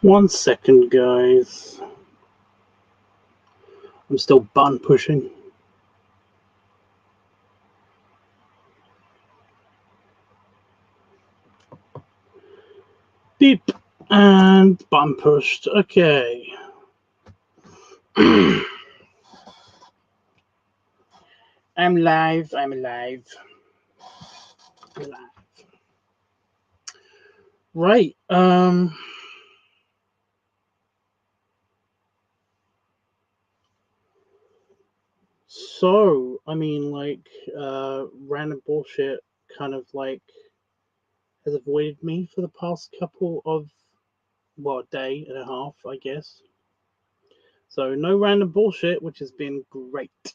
One second, guys. I'm still button pushing. Beep. And button pushed. Okay. I'm live. I'm alive. I'm alive. Right. So, I mean, like, random bullshit kind of like has avoided me for the past couple of, well, day and a half, I guess. So, no random bullshit, which has been great.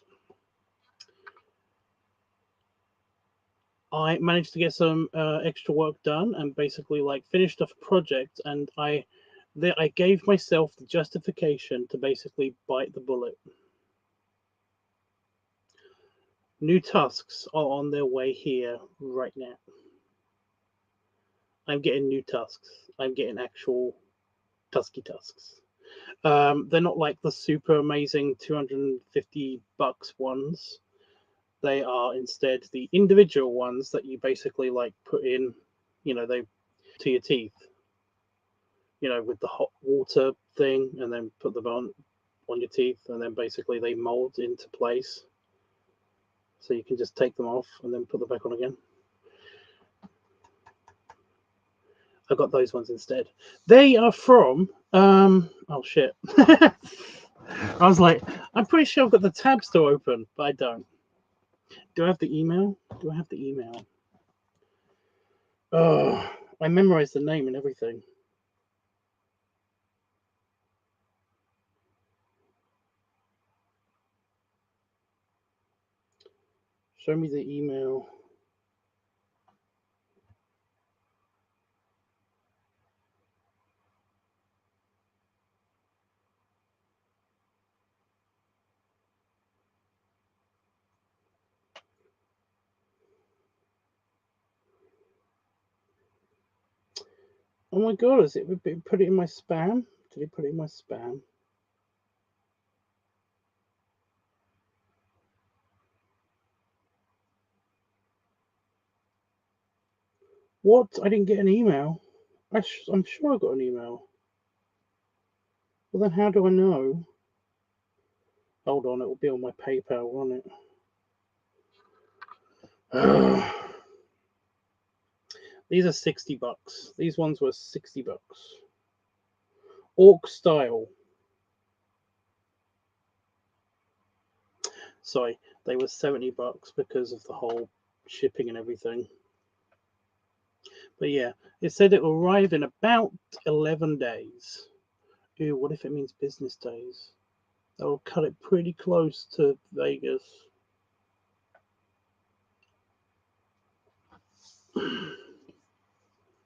I managed to get some extra work done and basically like finished off a project, and I gave myself the justification to basically bite the bullet. New tasks are on their way here right now. I'm getting new tasks. I'm getting actual tasks. They're not like the super amazing $250 ones. They are instead the individual ones that you basically like put in, they to your teeth, with the hot water thing, and then put them on your teeth, and then basically they mold into place. So you can just take them off and then put them back on again. I got those ones instead. They are from oh shit. I was like, I'm pretty sure I've got the tab still open, but I don't. Do I have the email? Do I have the email? Oh, I memorized the name and everything. Show me the email. Oh my god, is it put it in my spam? Did he put it in my spam? What? I didn't get an email. I'm sure I got an email. Well, then how do I know? Hold on, it will be on my PayPal, won't it? These are $60. These ones were $60. Orc style. Sorry, they were $70 because of the whole shipping and everything. But yeah, it said it will arrive in about 11 days. Ew, what if it means business days? That will cut it pretty close to Vegas.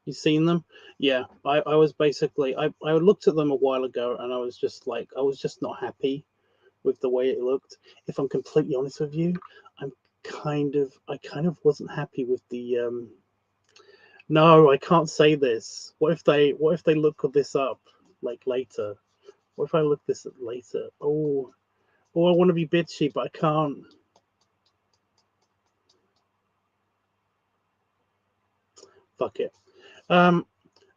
You seen them? Yeah, I was basically I looked at them a while ago, and I was just not happy with the way it looked. If I'm completely honest with you, I kind of wasn't happy with the no, I can't say this. What if they look this up like later? What if I look this up later? Oh, I want to be bitchy, but I can't. Fuck it.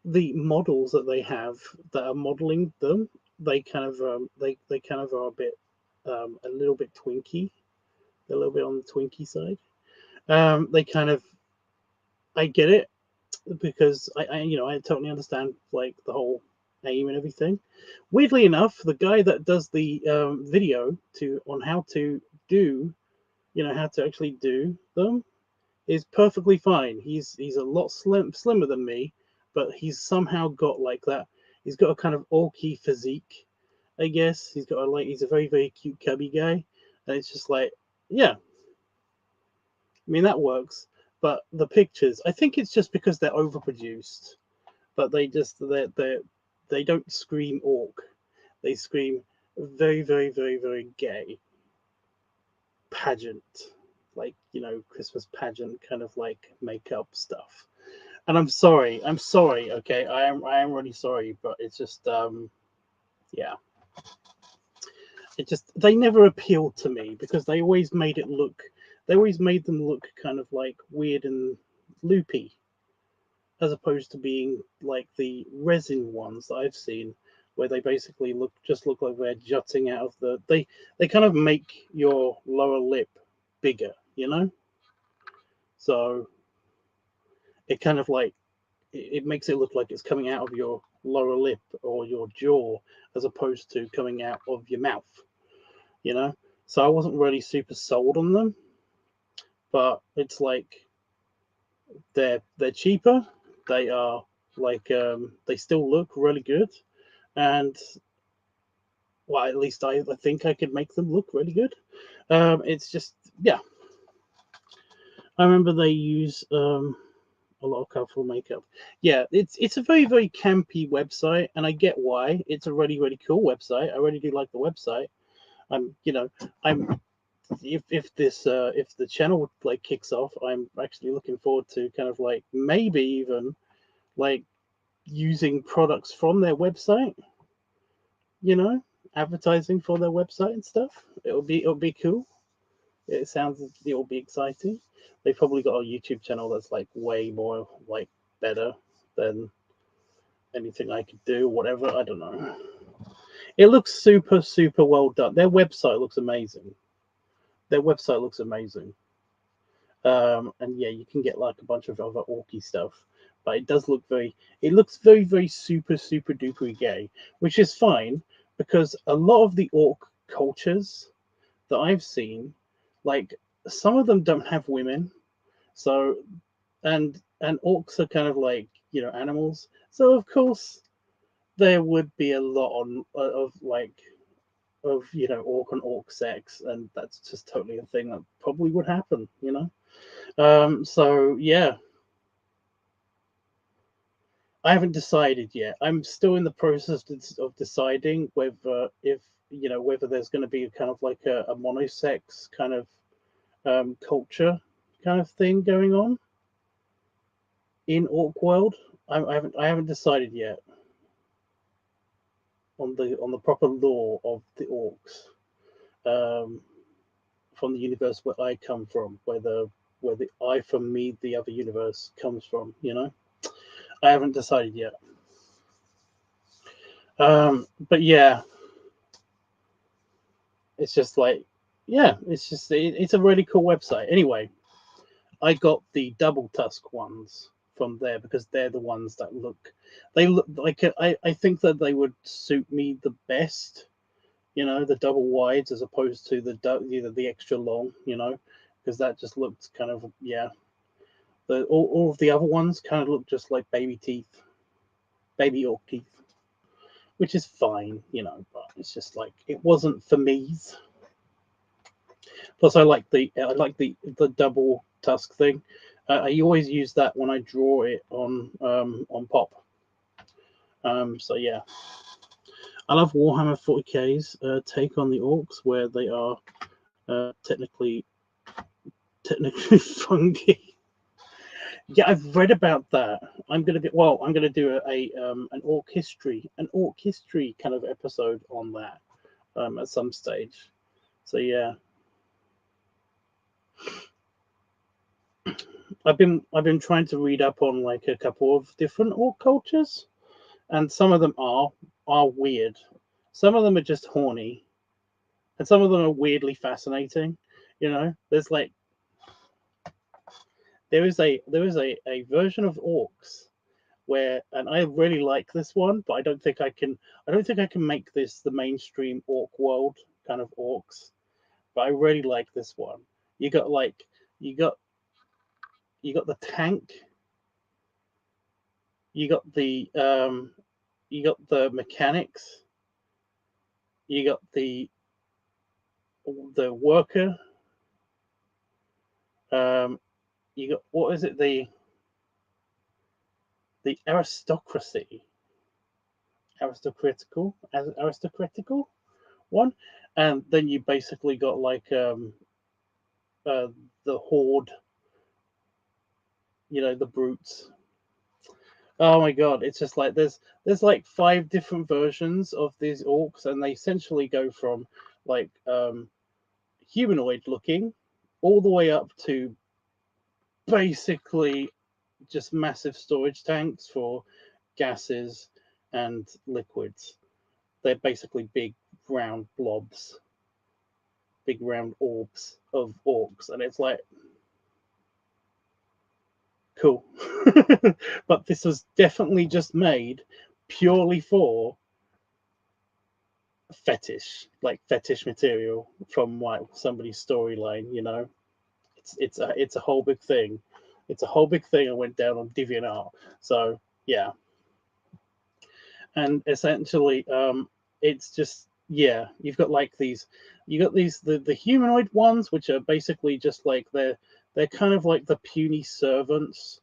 The models that they have that are modeling them, they kind of they kind of are a bit a little bit twinky. They're a little bit on the twinky side. They kind of I get it because I totally understand like the whole aim and everything. Weirdly enough, the guy that does the video on how to do how to actually do them is perfectly fine. He's a lot slimmer than me, but he's somehow got like that. He's got a kind of orky physique, I guess. He's a very very cute cubby guy, and it's just like yeah, I mean that works. But the pictures, I think it's just because they're overproduced, but they don't scream orc. They scream very very very very gay pageant, like Christmas pageant kind of like makeup stuff. And I'm sorry. I'm sorry. Okay, I am really sorry, but it's just yeah. It just they never appealed to me because they always made it look they always made them look kind of like weird and loopy as opposed to being like the resin ones that I've seen where they basically look like they're jutting out of they kind of make your lower lip bigger, you know? So it kind of like it makes it look like it's coming out of your lower lip or your jaw as opposed to coming out of your mouth, you know? So I wasn't really super sold on them, but it's like they're cheaper. They are like they still look really good, and well, at least I think I could make them look really good. It's just yeah. I remember they use a lot of colorful makeup. Yeah, it's a very campy website, and I get why. It's a really cool website. I really do like the website. I'm if the channel like kicks off, I'm actually looking forward to kind of like maybe even like using products from their website, you know, advertising for their website and stuff. It'll be cool. It'll be exciting. They've probably got a YouTube channel that's like way more like better than anything I could do, whatever. I don't know. It looks super well done. Their website looks amazing. Their website looks amazing. And yeah, you can get like a bunch of other orky stuff, but it does look it looks very super duper gay, which is fine because a lot of the orc cultures that I've seen, like some of them don't have women, so and orcs are kind of like animals, so of course there would be a lot of like of orc and orc sex, and that's just totally a thing that probably would happen. So yeah, I haven't decided yet. I'm still in the process of deciding whether if whether there's going to be kind of like a monosex kind of culture kind of thing going on in Orc World. I haven't decided yet on the proper lore of the orcs from the universe where I come from, where the I from me the other universe comes from. I haven't decided yet. But yeah, it's just like yeah, it's a really cool website. Anyway, I got the double tusk ones from there because they're the ones that they look like I think that they would suit me the best, the double wides as opposed to the extra long, because that just looked kind of yeah. All of the other ones kind of look just like baby teeth, baby orc teeth, which is fine, but it's just like it wasn't for me. Plus, I like the double tusk thing. I always use that when I draw it on pop. So yeah, I love Warhammer 40k's take on the orcs, where they are technically fungi. Yeah, I've read about that. I'm gonna do an orc history kind of episode on that at some stage. So yeah, I've been trying to read up on like a couple of different orc cultures, and some of them are weird. Some of them are just horny, and some of them are weirdly fascinating. There's like there is a version of orcs where, and I really like this one, but I don't think I can make this the mainstream orc world kind of orcs. But I really like this one. You got like you got you got the tank, you got the mechanics, you got the worker, um, you got what is it the aristocratical one, and then you basically got like uh, the horde, the brutes, Oh my god, it's just like there's like 5 different versions of these orcs, and they essentially go from like humanoid looking all the way up to basically just massive storage tanks for gases and liquids. They're basically big round blobs, big round orbs of orcs, and it's like cool. But this was definitely just made purely for fetish material from like somebody's storyline. It's a whole big thing. It's a whole big thing. I went down on DeviantArt. So yeah, and essentially, it's just yeah. You got these the humanoid ones, which are basically just like they're kind of like the puny servants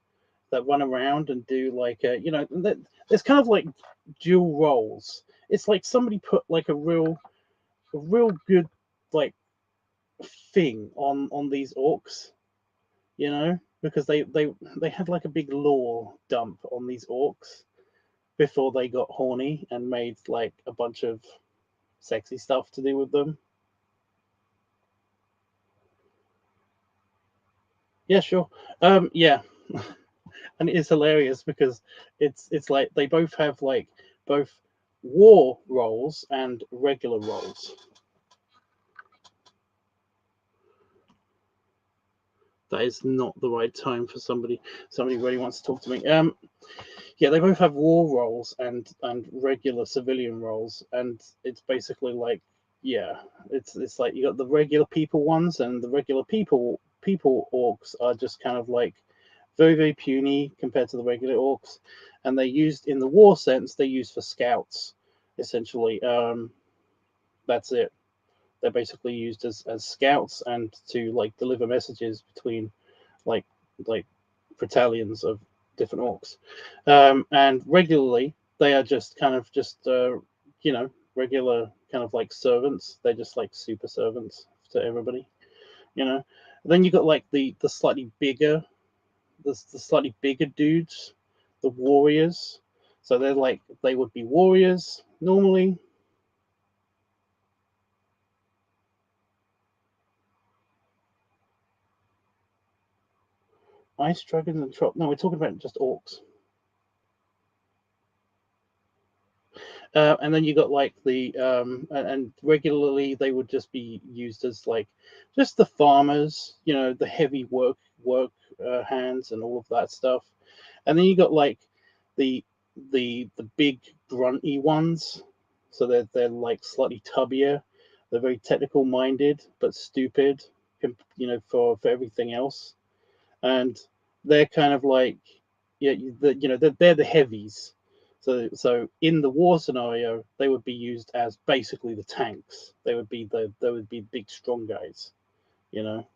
that run around and do like there's kind of like dual roles. It's like somebody put like a real good like thing on these orcs, because they had like a big lore dump on these orcs before they got horny and made like a bunch of sexy stuff to do with them. Yeah, sure. Yeah, and it is hilarious because it's like they both have like both war roles and regular roles. That is not the right time for somebody really wants to talk to me. Yeah, they both have war roles and regular civilian roles, and it's basically like yeah, it's like you got the regular people ones, and the regular people orcs are just kind of like very very puny compared to the regular orcs, and they used in the war sense they're used for scouts essentially. That's it. They're basically used as scouts and to like deliver messages between like like battalions of different orcs. And regularly they are just kind of just regular kind of like servants. They're just like super servants to everybody. You know. Then you got like the slightly bigger the slightly bigger dudes, the warriors. So they would be warriors normally. Ice dragons and trop. No, we're talking about just orcs. And then you got like and regularly they would just be used as like just the farmers, the heavy work hands and all of that stuff. And then you got like the the big grunty ones, so they're like slightly tubbier. They're very technical minded but stupid, for everything else. And they're kind of like they're the heavies. So in the war scenario, they would be used as basically the tanks. They would be big strong guys. You know,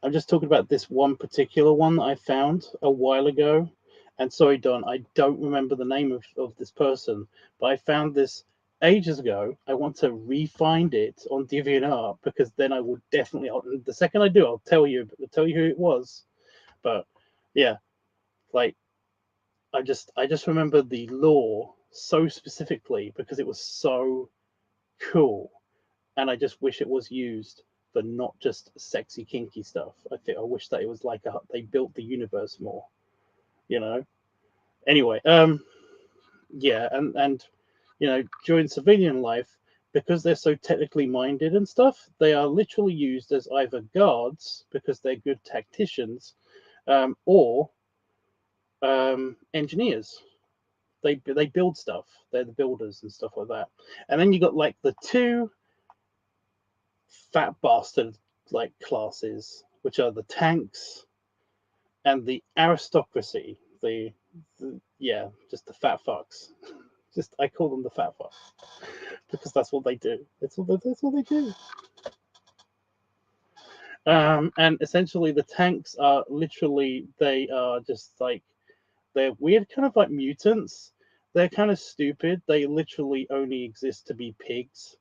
I'm just talking about this one particular one that I found a while ago. And sorry, Don, I don't remember the name of this person, but I found this ages ago. I want to re-find it on DeviantArt because then I will definitely. The second I do, I'll tell you who it was. But yeah, like I just remember the lore so specifically because it was so cool, and I just wish it was used for not just sexy kinky stuff. I wish that it was like they built the universe more, you know. Anyway, yeah, and during civilian life, because they're so technically minded and stuff, they are literally used as either guards because they're good tacticians, or engineers. They build stuff. They're the builders and stuff like that. And then you got like the two fat bastard like classes, which are the tanks and the aristocracy. Yeah, just the fat fucks. Just I call them the fat fucks because that's what they do. That's what they do. And essentially, the tanks are literally they are just like they're weird, kind of like mutants. They're kind of stupid. They literally only exist to be pigs,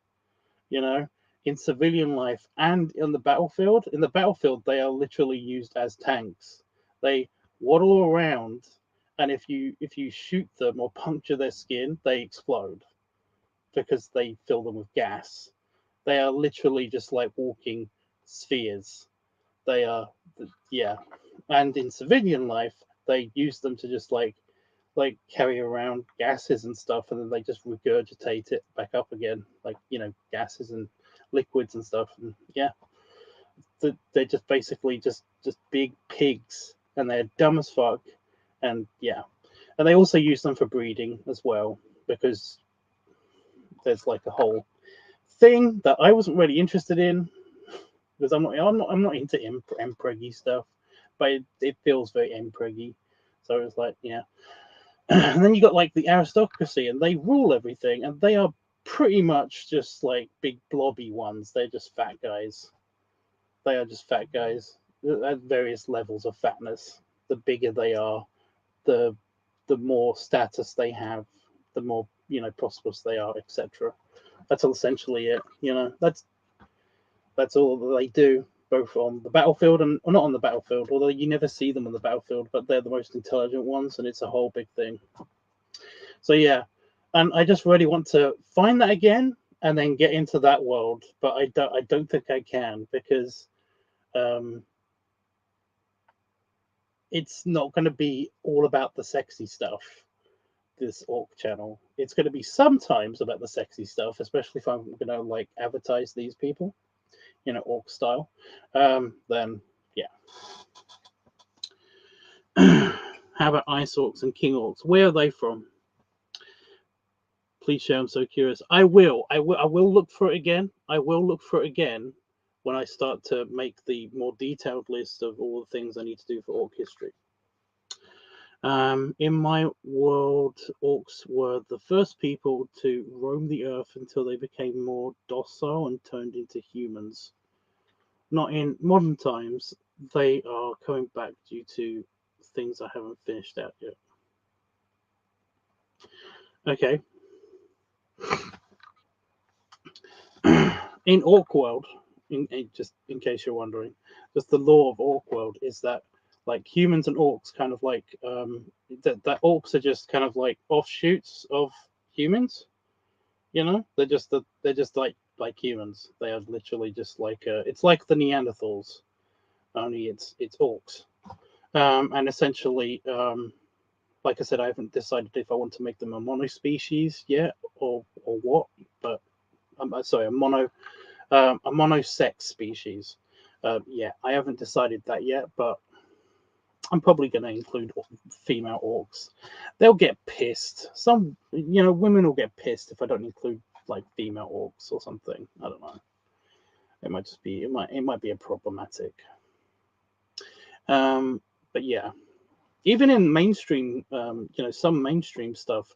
you know. in civilian life and in the battlefield. In the battlefield, they are literally used as tanks. They waddle around, and if you shoot them or puncture their skin, they explode because they fill them with gas. They are literally just like walking spheres. They are, yeah. And in civilian life, they use them to just like carry around gases and stuff, and then they just regurgitate it back up again, like gases and liquids and stuff. And yeah, they're just basically just big pigs, and they're dumb as fuck. And yeah, and they also use them for breeding as well, because there's like a whole thing that I wasn't really interested in, because I'm not into Empreggy stuff, but it feels very Empreggy. So it's like, yeah. And then you got like the aristocracy, and they rule everything, and they are pretty much just like big blobby ones. They're just fat guys. They are just fat guys at various levels of fatness. The bigger they are, the more status they have, the more prosperous they are, etc. That's essentially it. That's all that they do, both on the battlefield and or not on the battlefield. Although you never see them on the battlefield, but they're the most intelligent ones, and it's a whole big thing. So yeah, and I just really want to find that again and then get into that world, but I don't think I can, because it's not going to be all about the sexy stuff. This orc channel, it's going to be sometimes about the sexy stuff, especially if I'm going to like advertise these people, orc style. Then yeah. How about ice orcs and king orcs? Where are they from? Please share. I'm so curious. I will look for it again. I will look for it again when I start to make the more detailed list of all the things I need to do for orc history. In my world, orcs were the first people to roam the earth until they became more docile and turned into humans. Not in modern times. They are coming back due to things I haven't finished out yet. Okay. In Orc World, just in case you're wondering, just the law of Orc World is that like humans and orcs kind of like that orcs are just kind of like offshoots of humans. They're just like humans. They are literally just like it's like the Neanderthals, only it's orcs. And essentially, like I said, I haven't decided if I want to make them a monospecies yet or what, but I'm sorry, a monosex species. Yeah, I haven't decided that yet, but I'm probably going to include female orcs. They'll get pissed. Some, women will get pissed if I don't include like female orcs or something. I don't know. It might just be. It might be a problematic. But yeah, even in mainstream, some mainstream stuff,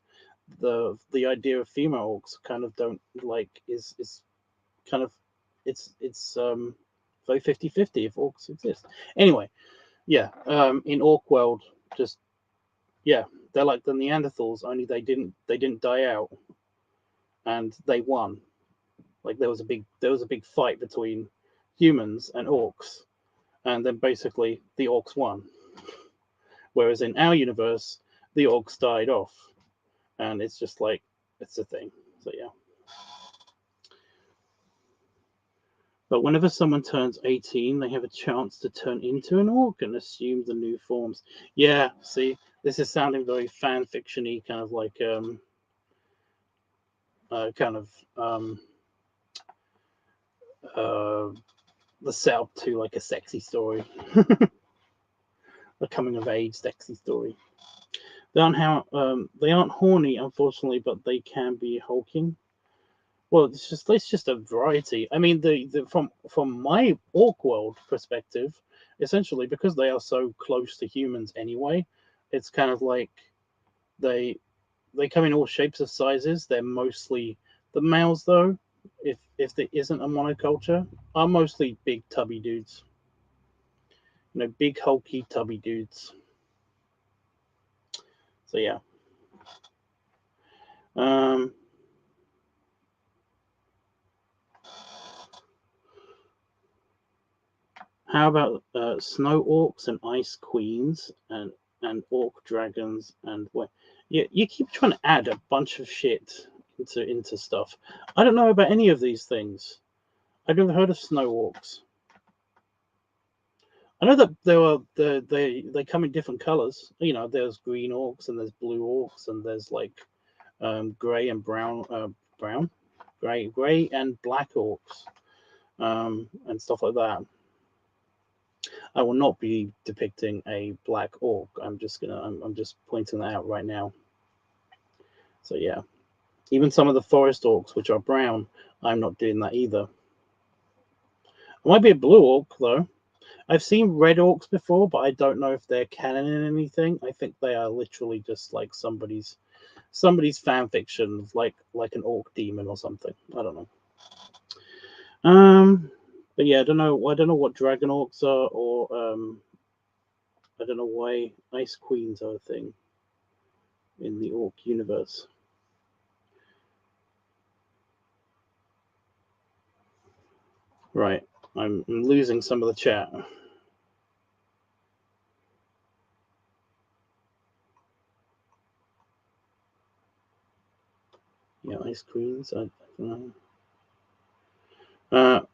the idea of female orcs kind of don't like is kind of it's very 50-50 if orcs exist. Anyway, yeah, in orc world, just yeah, they're like the Neanderthals, only they didn't die out, and they won. Like there was a big fight between humans and orcs, and then basically the orcs won. Whereas in our universe, the orcs died off, and it's just like it's a thing. So yeah. But whenever someone turns 18, they have a chance to turn into an orc and assume the new forms. Yeah, see, this is sounding very fan fiction-y, kind of like the setup to like a sexy story, a coming of age sexy story. They aren't horny, unfortunately, but they can be hulking. Well, it's just a variety. I mean, from my orc world perspective, essentially because they are so close to humans anyway, it's kind of like they come in all shapes of sizes. They're mostly the males though. If there isn't a monoculture, are mostly big tubby dudes. Big hulky tubby dudes. So yeah. How about snow orcs and ice queens and orc dragons and what? You keep trying to add a bunch of shit into stuff. I don't know about any of these things. I've never heard of snow orcs. I know that they come in different colors. You know, there's green orcs and there's blue orcs and there's like gray and brown, gray and black orcs, and stuff like that. I will not be depicting a black orc. I'm just pointing that out right now. So yeah, even some of the forest orcs, which are brown, I'm not doing that either. It might be a blue orc though. I've seen red orcs before, but I don't know if they're canon in anything. I think they are literally just like somebody's fan fiction, like an orc demon or something. I don't know. But yeah, I don't know what dragon orcs are, or I don't know why ice queens are a thing in the orc universe. Right, I'm losing some of the chat. Yeah, ice queens. I don't know.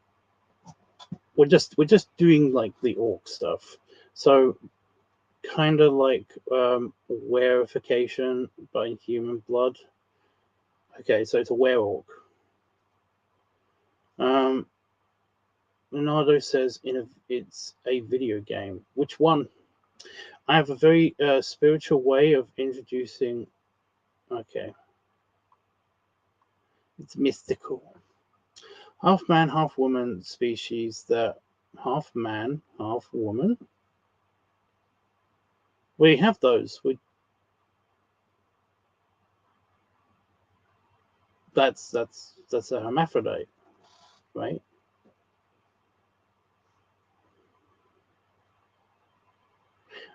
We're just doing like the orc stuff. So kind of like werification by human blood. Okay, so it's a werewolf. Leonardo says it's a video game. Which one? I have a very spiritual way of introducing. Okay, it's mystical. Half man, half woman species that half man, half woman. We have those. That's a hermaphrodite, right?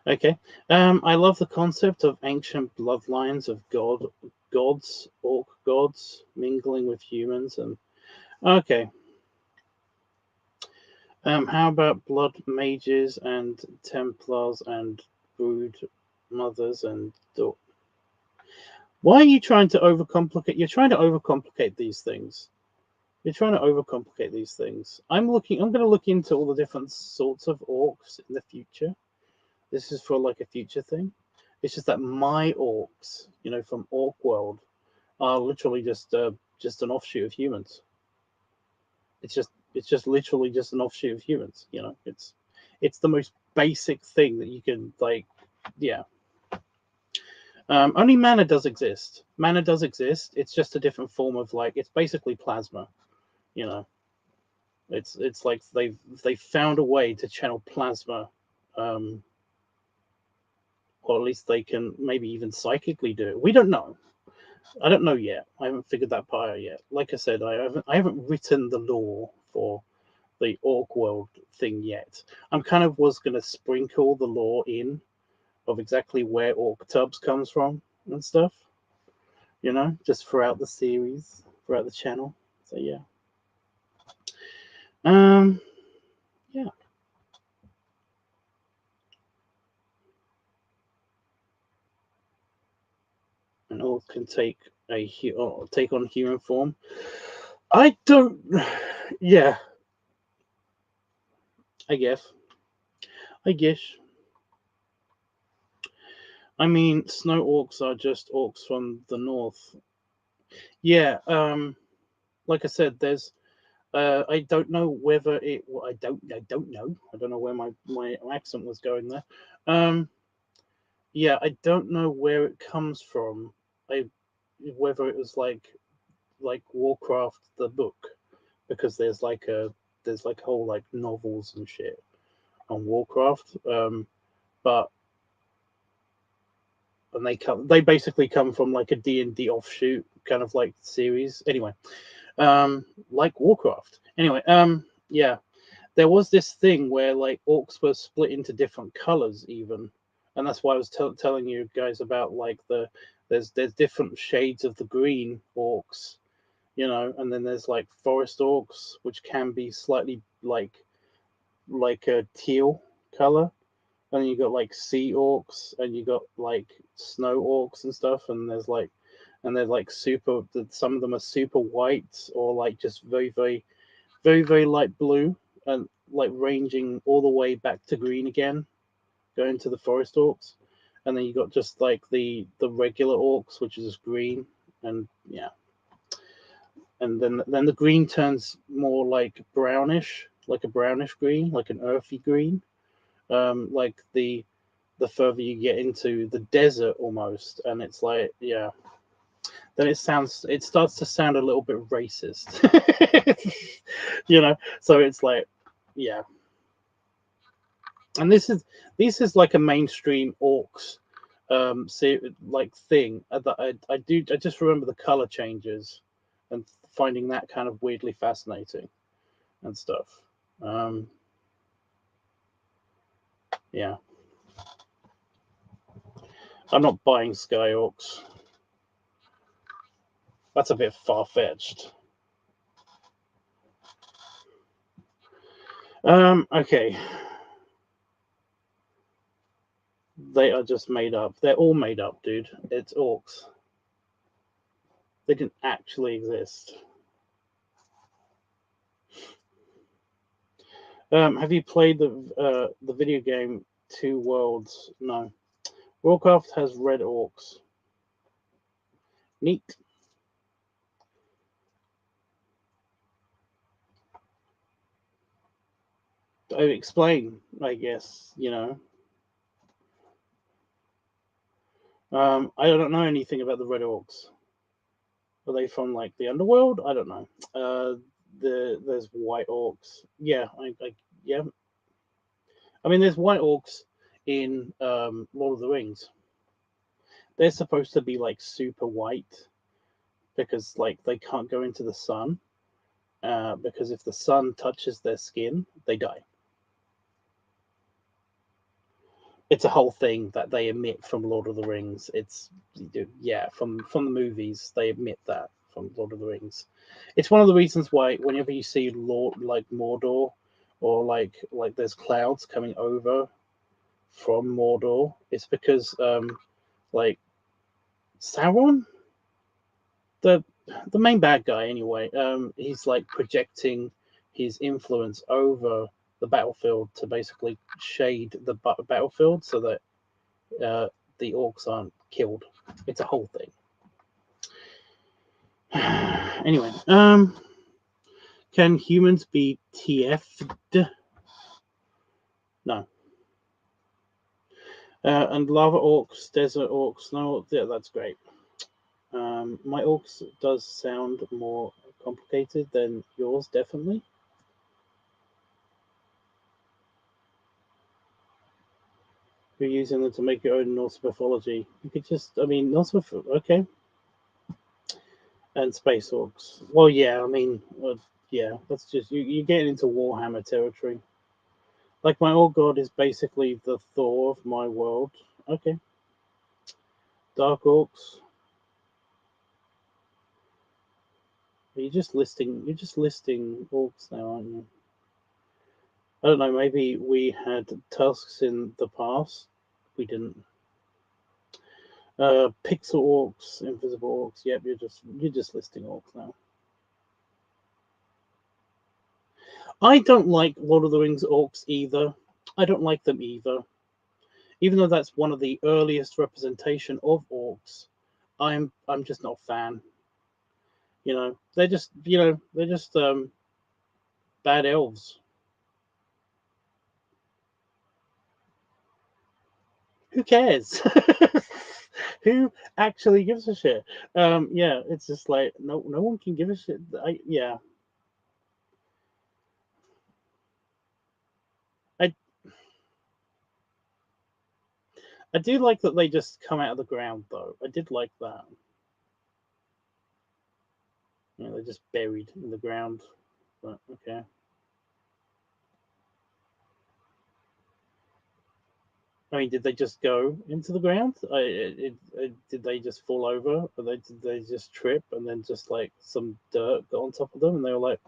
Okay. I love the concept of ancient bloodlines of gods, orc gods, mingling with humans, and okay. How about blood mages and Templars and brood mothers and why are you trying to overcomplicate? You're trying to overcomplicate these things. You're trying to overcomplicate these things. I'm going to look into all the different sorts of orcs in the future. This is for like a future thing. It's just that my orcs, from Orc World, are literally just an offshoot of humans. It's just literally just an offshoot of humans. It's the most basic thing that you can yeah. Only mana does exist. Mana does exist. It's just a different form of it's basically plasma. It's like they've found a way to channel plasma, or at least they can maybe even psychically do it. We don't know. I don't know yet. I haven't figured that part out yet. Like I said, I haven't written the lore for the Orc World thing yet. I'm kind of was going to sprinkle the lore in of exactly where LiveTUBBs comes from and stuff, just throughout the series, throughout the channel. So yeah. Yeah. An orc can take on human form. I don't. Yeah. I guess. I mean, snow orcs are just orcs from the north. Yeah. Like I said, there's. I don't know whether it. I don't know. I don't know where my accent was going there. Yeah, I don't know where it comes from. Whether it was like Warcraft the book, because there's a whole novels and shit on Warcraft. But and they basically come from like a D&D offshoot kind of series. Anyway, like Warcraft. Anyway, yeah, there was this thing where orcs were split into different colors even, and that's why I was telling you guys about there's different shades of the green orcs, and then there's forest orcs, which can be slightly like a teal color, and then you got like sea orcs, and you got like snow orcs and stuff, and they're like super. Some of them are super white, or like just very light blue, and like ranging all the way back to green again, going to the forest orcs, and then you got just like the regular orcs, which is green, and yeah, and then the green turns more like brownish, like a brownish green, like an earthy green, like the further you get into the desert almost, and it's like yeah, then it starts to sound a little bit racist, you know. So it's like yeah, and this is like a mainstream orcs like thing that I just remember the color changes and finding that kind of weirdly fascinating and stuff. Um, yeah, I'm not buying Sky Orcs. That's a bit far fetched. Okay, they are just made up. They're all made up, dude. It's orcs. They didn't actually exist. Have you played the video game Two Worlds? No. Warcraft has red orcs. Neat. I explain, I guess, you know. I don't know anything about the red orcs. Are they from like the underworld? I don't know. There's white orcs. Yeah, yeah. I mean, there's white orcs in Lord of the Rings. They're supposed to be like super white because like they can't go into the sun. Because if the sun touches their skin, they die. It's a whole thing that they emit from Lord of the Rings. It's yeah, from the movies they emit that from Lord of the Rings. It's one of the reasons why whenever you see Lord like Mordor or like there's clouds coming over from Mordor, it's because like Sauron, the the main bad guy anyway, he's like projecting his influence over the battlefield to basically shade the battlefield so that uh, the orcs aren't killed. It's a whole thing. Anyway, can humans be TF'd? No. And lava orcs, desert orcs, no, yeah, that's great. My orcs does sound more complicated than yours, definitely. You're using them to make your own Norse mythology. You could just, I mean, Norse mythology, okay. And space orcs. Well, yeah, I mean, yeah, that's just, you're getting into Warhammer territory. Like, my old god is basically the Thor of my world. Okay. Dark orcs. You're just listing orcs now, aren't you? I don't know, maybe we had tusks in the past. We didn't. Pixel orcs, invisible orcs. Yep, you're just listing orcs now. I don't like Lord of the Rings orcs either. I don't like them either. Even though that's one of the earliest representation of orcs, I'm just not a fan. You know, they're just bad elves. Who cares? Who actually gives a shit? Yeah, it's just like no one can give a shit. Yeah, I I do like that they just come out of the ground though. I did like that. You know, they're just buried in the ground. But okay. I mean, did they just go into the ground? Did they just fall over? Or did they just trip and then just like some dirt got on top of them and they were like,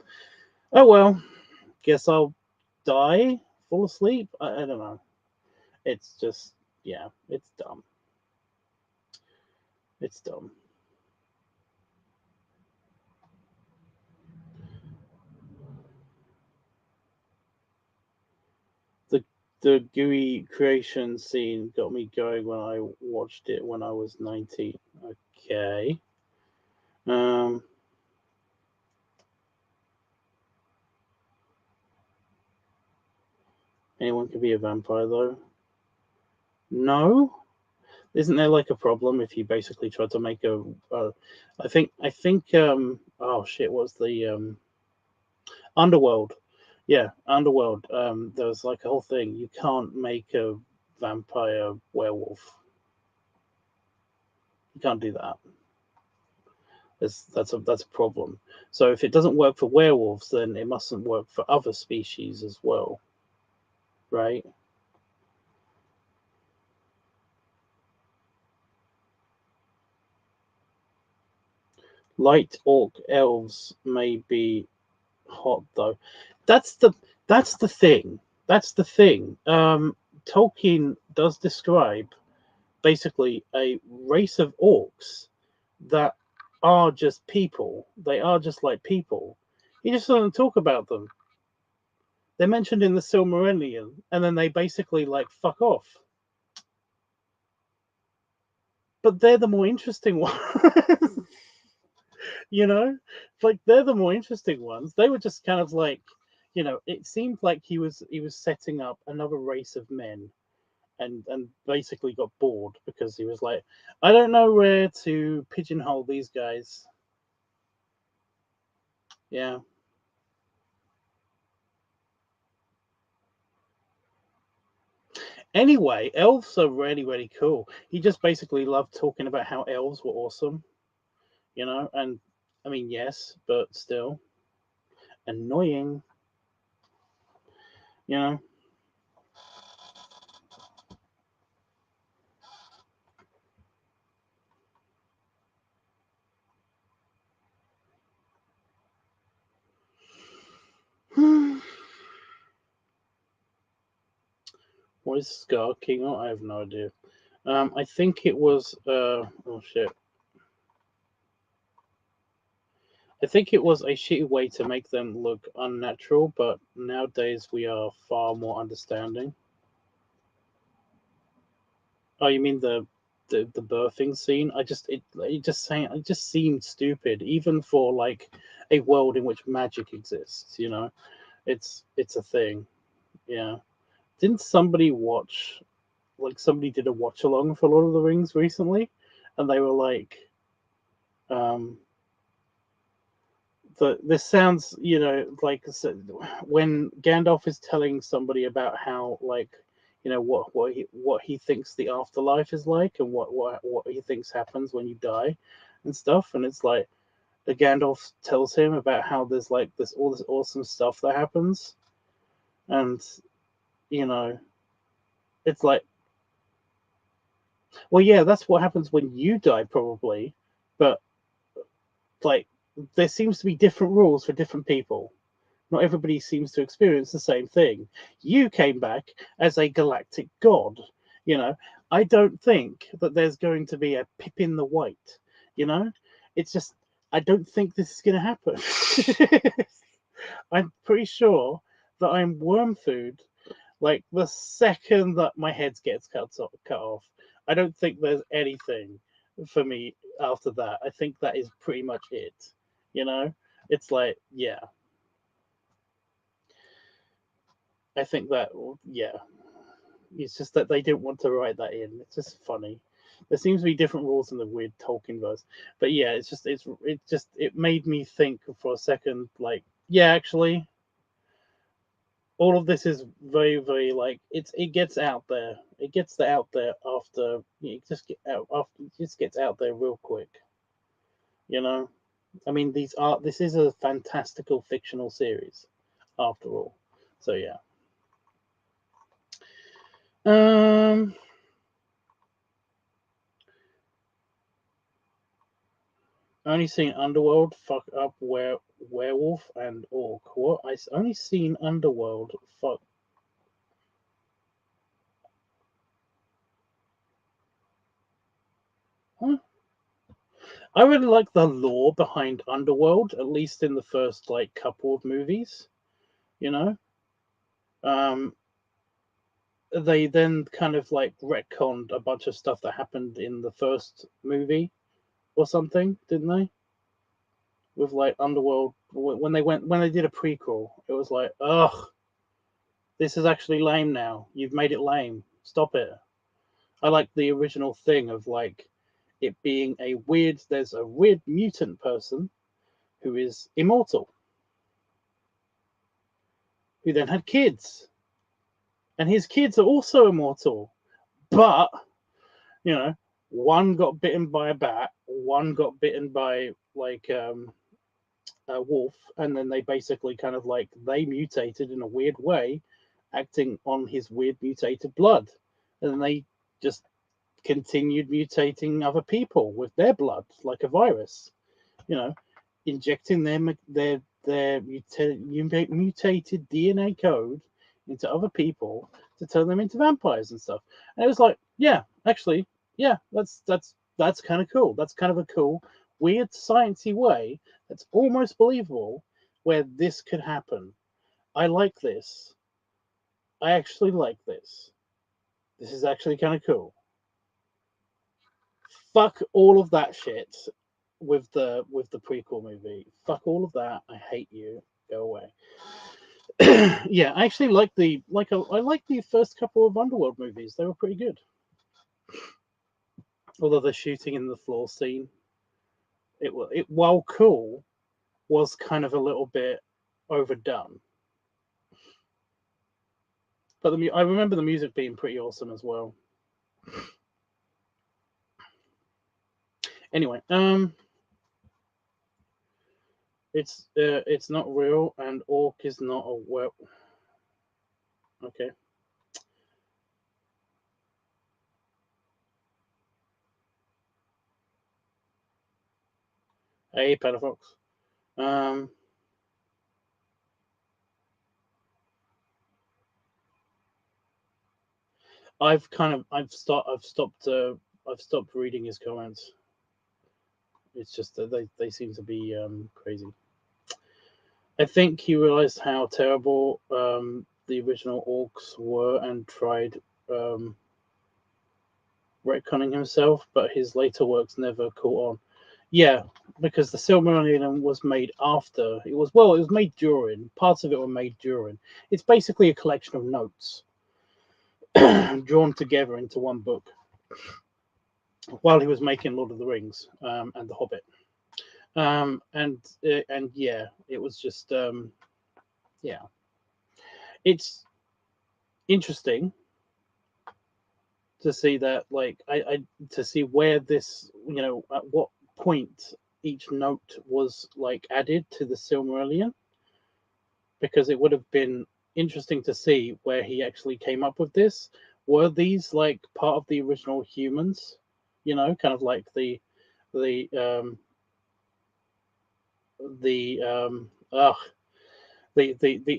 oh well, guess I'll die? fall asleep. I don't know. It's just, yeah, it's dumb. It's dumb. The GUI creation scene got me going when I watched it when I was 19. Okay. Anyone can be a vampire though. No, isn't there like a problem if you basically try to make I think oh shit, what's the Underworld? Yeah, Underworld. There was like a whole thing. You can't make a vampire werewolf. You can't do that. That's a problem. So if it doesn't work for werewolves, then it mustn't work for other species as well, right? Light orc elves may be hot though. That's the that's the thing. That's the thing. Tolkien does describe basically a race of orcs that are just people. They are just like people. He just doesn't talk about them. They're mentioned in the Silmarillion, and then they basically like fuck off. But they're the more interesting ones. You know, like they're the more interesting ones. They were just kind of like, it seemed like he was setting up another race of men, and basically got bored because he was like, I don't know where to pigeonhole these guys. Yeah. Anyway, elves are really, really cool. He just basically loved talking about how elves were awesome, and I mean, yes, but still annoying, you know. What is Scar King? Oh, I have no idea. I think it was. Oh shit. I think it was a shitty way to make them look unnatural, but nowadays we are far more understanding. Oh, you mean the birthing scene? It just seemed stupid, even for like a world in which magic exists. It's a thing. Yeah. Didn't somebody watch somebody did a watch along for Lord of the Rings recently, and they were like, um, this sounds, like when Gandalf is telling somebody about how what he thinks the afterlife is like, and what he thinks happens when you die and stuff, and it's like the Gandalf tells him about how there's like all this awesome stuff that happens, and you know it's like, well, yeah, that's what happens when you die probably, but like there seems to be different rules for different people. Not everybody seems to experience the same thing. You came back as a galactic god. You know, I don't think that there's going to be a Pippin the White. You know, it's just, I don't think this is going to happen. I'm pretty sure that I'm worm food like the second that my head gets cut off. I don't think there's anything for me after that. I think that is pretty much it. You know, it's like, yeah, I think that, yeah, it's just that they didn't want to write that in. It's just funny. There seems to be different rules in the weird Tolkien verse, but yeah, it made me think for a second, like, yeah, actually, all of this is very, very like it gets out there. It gets out there after it just get out after it just gets out there real quick. You know, I mean, this is a fantastical fictional series, after all. So yeah. Um, only seen Underworld fuck up werewolf and orc. What? Only seen Underworld fuck. I really like the lore behind Underworld, at least in the first like couple of movies. You know, um, they then kind of like retconned a bunch of stuff that happened in the first movie or something, didn't they? With like Underworld, when they did a prequel, it was like, ugh, this is actually lame now. You've made it lame. Stop it. I like the original thing of like it being a weird. There's a weird mutant person who is immortal, who then had kids, and his kids are also immortal. But you know, one got bitten by a bat, one got bitten by like a wolf, and then they basically kind of like they mutated in a weird way, acting on his weird mutated blood, and then they just continued mutating other people with their blood like a virus. You know, injecting their mutated DNA code into other people to turn them into vampires and stuff. And it was like, yeah, actually, yeah, that's kind of cool. That's kind of a cool, weird, sciencey way that's almost believable where this could happen. I like this. I actually like this. This is actually kind of cool. Fuck all of that shit with the prequel movie. Fuck all of that. I hate you. Go away. Yeah, I actually like I like the first couple of Underworld movies. They were pretty good. Although the shooting in the floor scene, it while cool, was kind of a little bit overdone. But I remember the music being pretty awesome as well. Anyway, it's not real, and orc is not a well. Okay. Hey, Petafox. Um, I've stopped reading his comments. It's just that they seem to be crazy. I think he realized how terrible the original orcs were and tried retconning himself, but his later works never caught on. Yeah, because the Silmarillion was made after. It was made during. Parts of it were made during. It's basically a collection of notes drawn together into one book while he was making Lord of the Rings and The Hobbit. And yeah, it was just yeah, it's interesting to see that like I to see where this at what point each note was like added to the Silmarillion, because it would have been interesting to see where he actually came up with this. Were these like part of the original humans? Kind of like the the the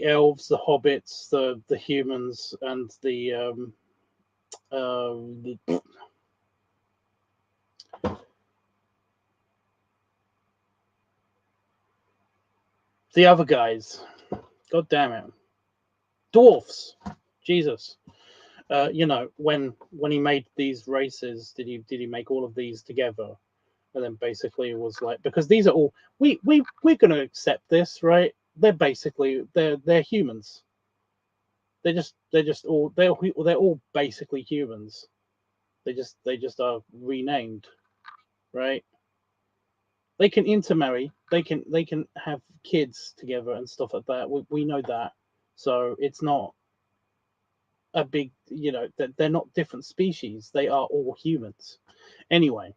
elves, the hobbits, the humans, and the the other guys. God damn it, dwarfs! Jesus. When he made these races, did he make all of these together? And then basically it was like, because these are all we're gonna accept this, right? They're humans. They're all basically humans. They just are renamed, right? They can intermarry. They can have kids together and stuff like that. We know that. So it's not a big, that they're not different species. They are all humans. Anyway,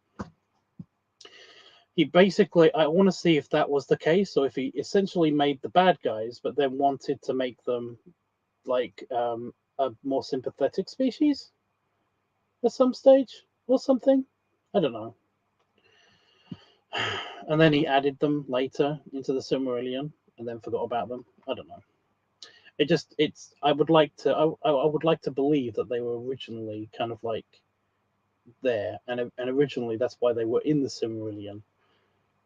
he basically, I want to see if that was the case, or if he essentially made the bad guys, but then wanted to make them like a more sympathetic species at some stage or something. I don't know. And then he added them later into the Silmarillion and then forgot about them. I don't know. I would like to I would like to believe that they were originally kind of like there, and originally that's why they were in the Silmarillion,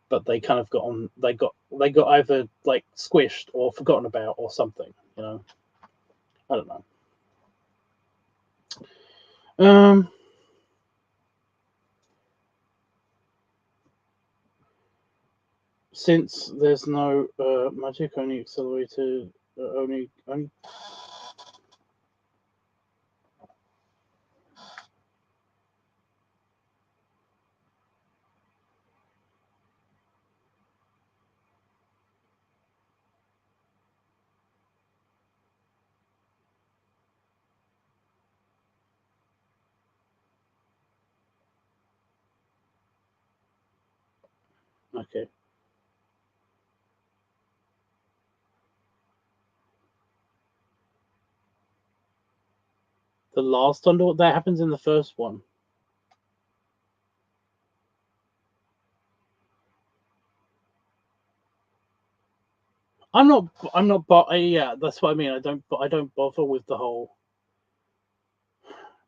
but they kind of got on. They got either like squished or forgotten about or something. You know, I don't know. Since there's no magic, only accelerated, only. Okay. The last Thunder that happens in the first one. I'm not. But yeah, that's what I mean. I don't bother with the whole.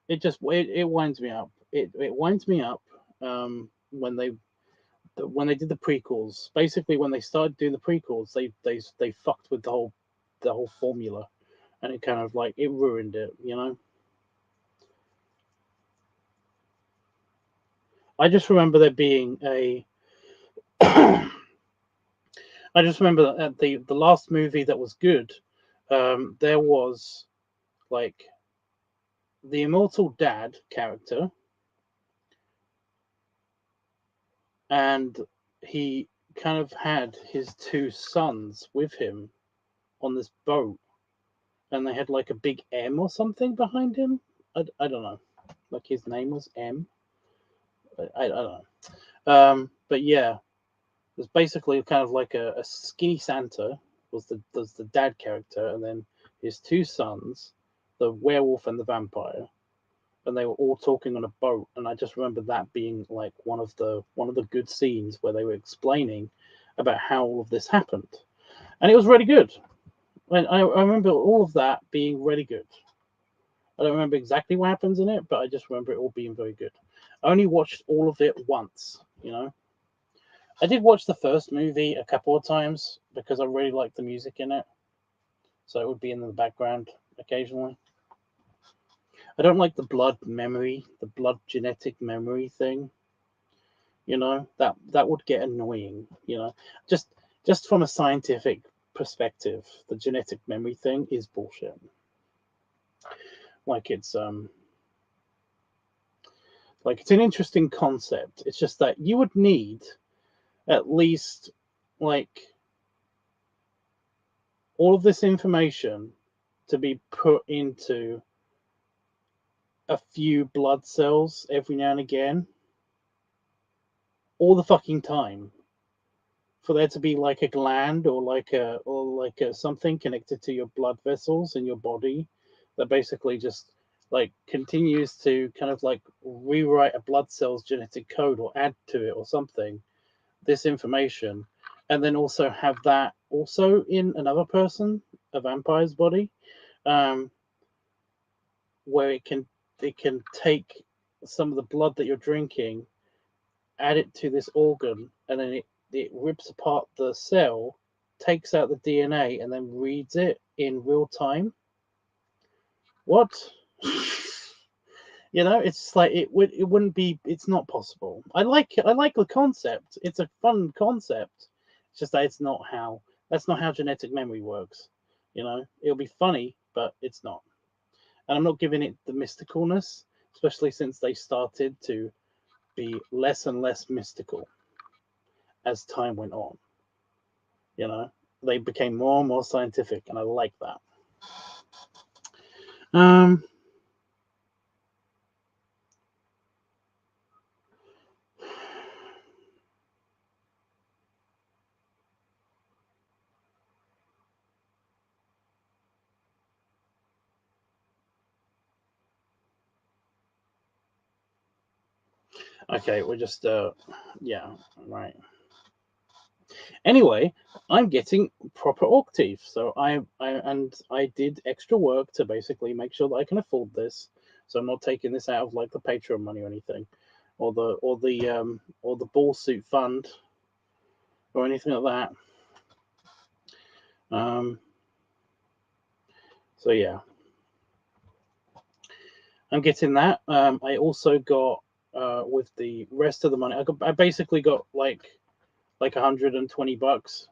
It just it winds me up. It winds me up. When they did the prequels, basically when they started doing the prequels, they fucked with the whole formula, and it kind of like it ruined it. You know. I just remember there being a. I just remember that the last movie that was good, there was like the immortal dad character, and he kind of had his two sons with him on this boat, and they had like a big M or something behind him. I don't know, like his name was M. I don't know. But yeah, it was basically kind of like a skinny Santa was the dad character, and then his two sons, the werewolf and the vampire, and they were all talking on a boat. And I just remember that being like one of the good scenes where they were explaining about how all of this happened, and it was really good. And I remember all of that being really good. I don't remember exactly what happens in it, but I just remember it all being very good. I only watched all of it once, you know. I did watch the first movie a couple of times because I really liked the music in it, so it would be in the background occasionally. I don't like the blood genetic memory thing. You know that would get annoying. You know, just from a scientific perspective, the genetic memory thing is bullshit. Like it's an interesting concept. It's just that you would need at least like all of this information to be put into a few blood cells every now and again, all the fucking time, for there to be like a gland or like a something connected to your blood vessels in your body that basically just like continues to kind of like rewrite a blood cell's genetic code or add to it or something, this information, and then also have that also in another person, a vampire's body, um, where it can take some of the blood that you're drinking, add it to this organ, and then it rips apart the cell, takes out the DNA, and then reads it in real time. What? You know, it's like it wouldn't be. It's not possible. I like the concept. It's a fun concept. It's just that that's not how genetic memory works. You know, it'll be funny, but it's not. And I'm not giving it the mysticalness, especially since they started to be less and less mystical as time went on. You know, they became more and more scientific, and I like that. Um, okay, we're just yeah, right. Anyway, I'm getting proper octave, so I did extra work to basically make sure that I can afford this. So I'm not taking this out of like the Patreon money or anything, or the ball suit fund. or anything like that. So yeah, I'm getting that. I also got with the rest of the money, I basically got like $120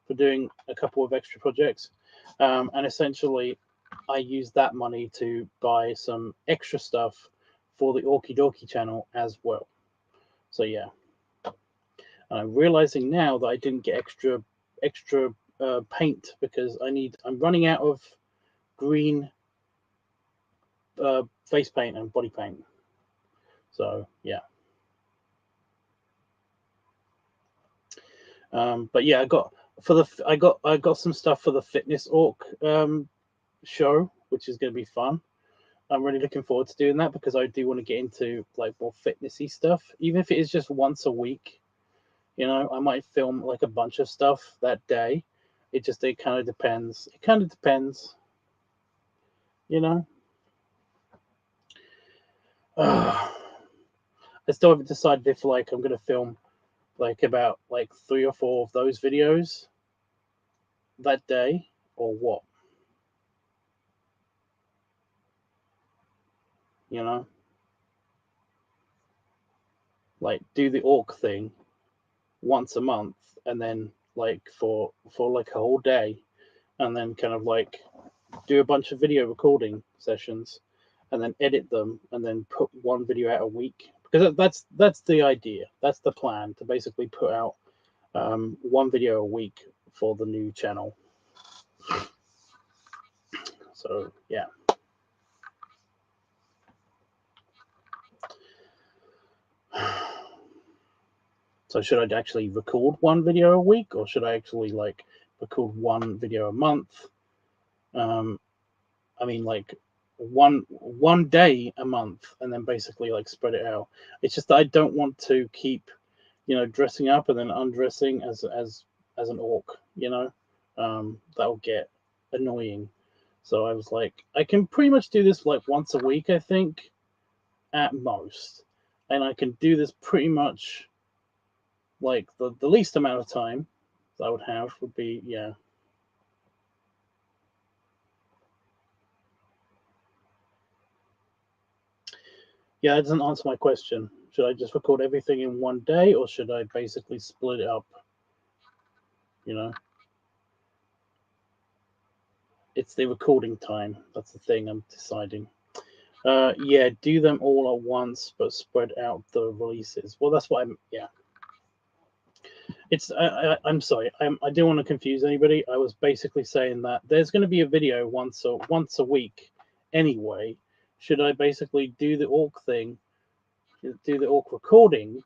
for doing a couple of extra projects, and essentially I used that money to buy some extra stuff for the Orky Dorky channel as well. So yeah, and I'm realizing now that I didn't get extra paint because I'm running out of green face paint and body paint. So yeah. But yeah, I got some stuff for the fitness orc show, which is going to be fun. I'm really looking forward to doing that because I do want to get into like more fitnessy stuff, even if it is just once a week. You know, I might film like a bunch of stuff that day. It kind of depends. It kind of depends. You know. I still haven't decided if like I'm going to film like about like 3 or 4 of those videos that day or what. You know, like do the orc thing once a month and then like for like a whole day, and then kind of like do a bunch of video recording sessions and then edit them and then put one video out a week, because that's the idea, that's the plan, to basically put out one video a week for the new channel. So yeah. So should I actually record one video a week, or should I actually like record one video a month? I mean, like one day a month, and then basically like spread it out. It's just that I don't want to keep, dressing up and then undressing as an orc. That'll get annoying. So I was like, I can pretty much do this like once a week, I think, at most, and I can do this pretty much like the least amount of time that I would have would be, yeah. Yeah, that doesn't answer my question. Should I just record everything in one day, or should I basically split it up? It's the recording time. That's the thing I'm deciding. Yeah, do them all at once, but spread out the releases. Well, that's what yeah. I'm sorry. I didn't want to confuse anybody. I was basically saying that there's going to be a video once a week anyway. Should I basically do the orc thing, do the orc recording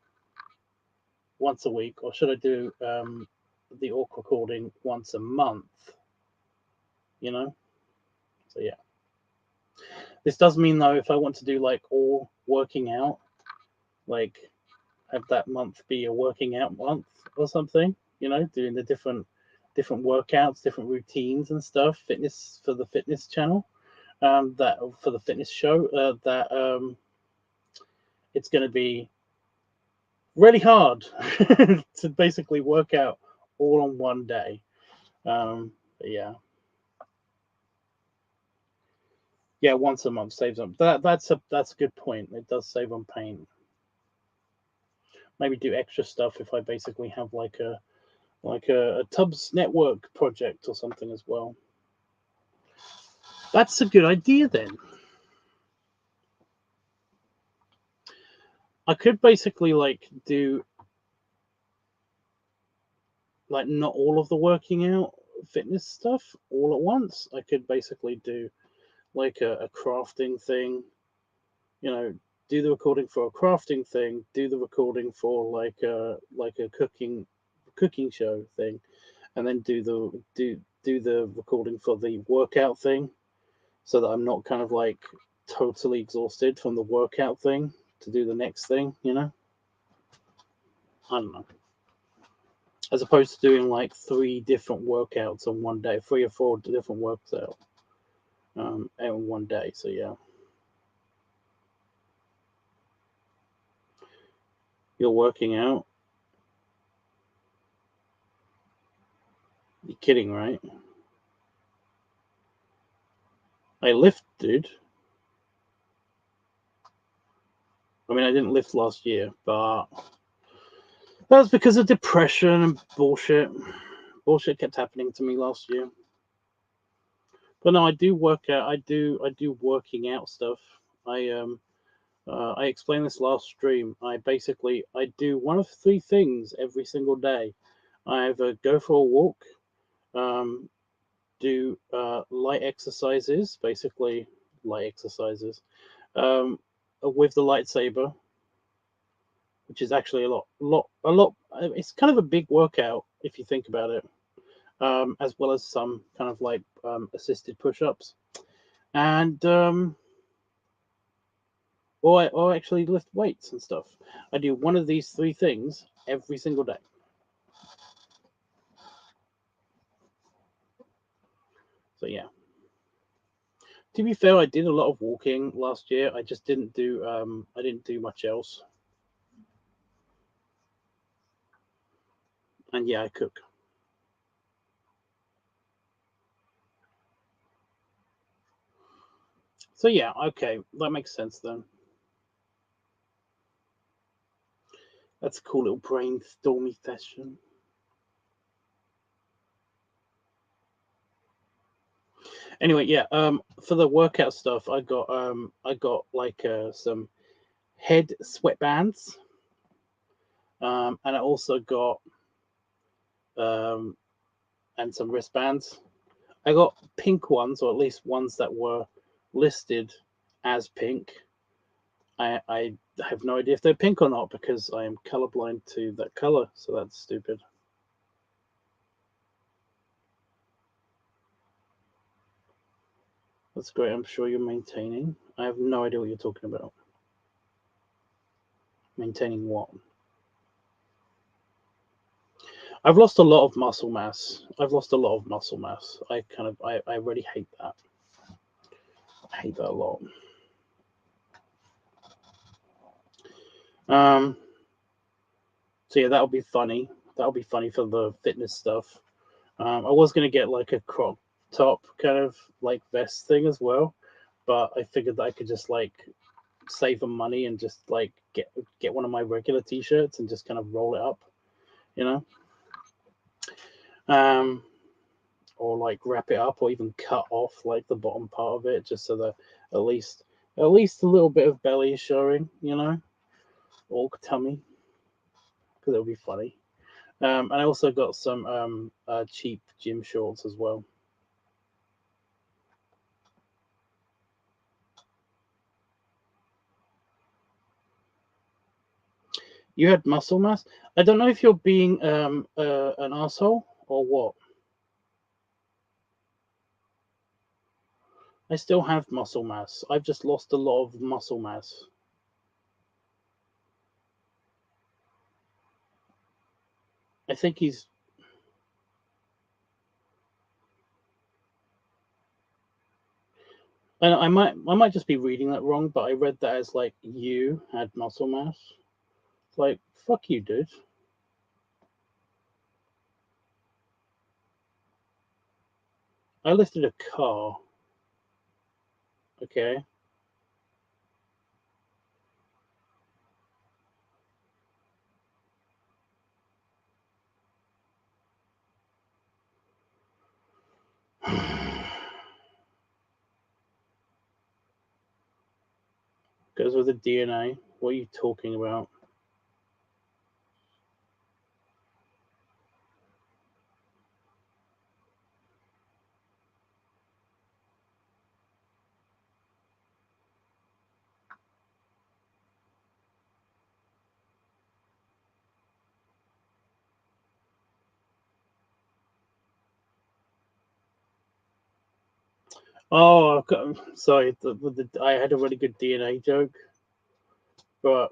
once a week, or should I do the orc recording once a month? So yeah. This does mean though, if I want to do like all working out, like have that month be a working out month or something, doing the different workouts, different routines and stuff, fitness for the fitness channel, that for the fitness show, that it's going to be really hard to basically work out all on one day. Yeah. Yeah, once a month saves on that's a good point. It does save on paint. Maybe do extra stuff if I basically have like a Tubbs network project or something as well. That's a good idea then. I could basically like do like not all of the working out fitness stuff all at once. I could basically do like a crafting thing, do the recording for a crafting thing, do the recording for like a cooking show thing, and then do the recording for the workout thing, so that I'm not kind of like totally exhausted from the workout thing to do the next thing, I don't know. As opposed to doing like 3 different workouts on one day, 3 or 4 different workouts in one day. So yeah. You're working out. You're kidding, right? I lifted. I mean, I didn't lift last year, but that was because of depression and bullshit. Bullshit kept happening to me last year. But no, I do work out. I do working out stuff. I explained this last stream. I do one of three things every single day. I either go for a walk, do light exercises, basically light exercises, with the lightsaber, which is actually a lot. It's kind of a big workout if you think about it, as well as some kind of like assisted push-ups, and or actually lift weights and stuff. I do one of these three things every single day. So yeah. To be fair, I did a lot of walking last year. I just didn't do much else. And yeah, I cook. So yeah, okay, that makes sense then. That's a cool little brainstormy session. Anyway, yeah, for the workout stuff, I got like some head sweatbands, and I also got and some wristbands. I got pink ones, or at least ones that were listed as pink. I have no idea if they're pink or not because I am colorblind to that color, so that's stupid. That's great. I'm sure you're maintaining. I have no idea what you're talking about. Maintaining what? I've lost a lot of muscle mass. I really hate that. I hate that a lot. So yeah, that'll be funny. That'll be funny for the fitness stuff. I was gonna get like a crop top kind of like vest thing as well, but I figured that I could just like save some money and just like get one of my regular t-shirts and just kind of roll it up, you know. Or like wrap it up or even cut off like the bottom part of it just so that at least a little bit of belly is showing, you know, or tummy, because it'll be funny. And I also got some cheap gym shorts as well. You had muscle mass. I don't know if you're being an asshole or what. I still have muscle mass. I've just lost a lot of muscle mass. I think he's. I might just be reading that wrong, but I read that as like you had muscle mass. Like fuck you, dude. I lifted a car. Okay. Goes with the DNA. What are you talking about? Oh, sorry. I had a really good DNA joke, but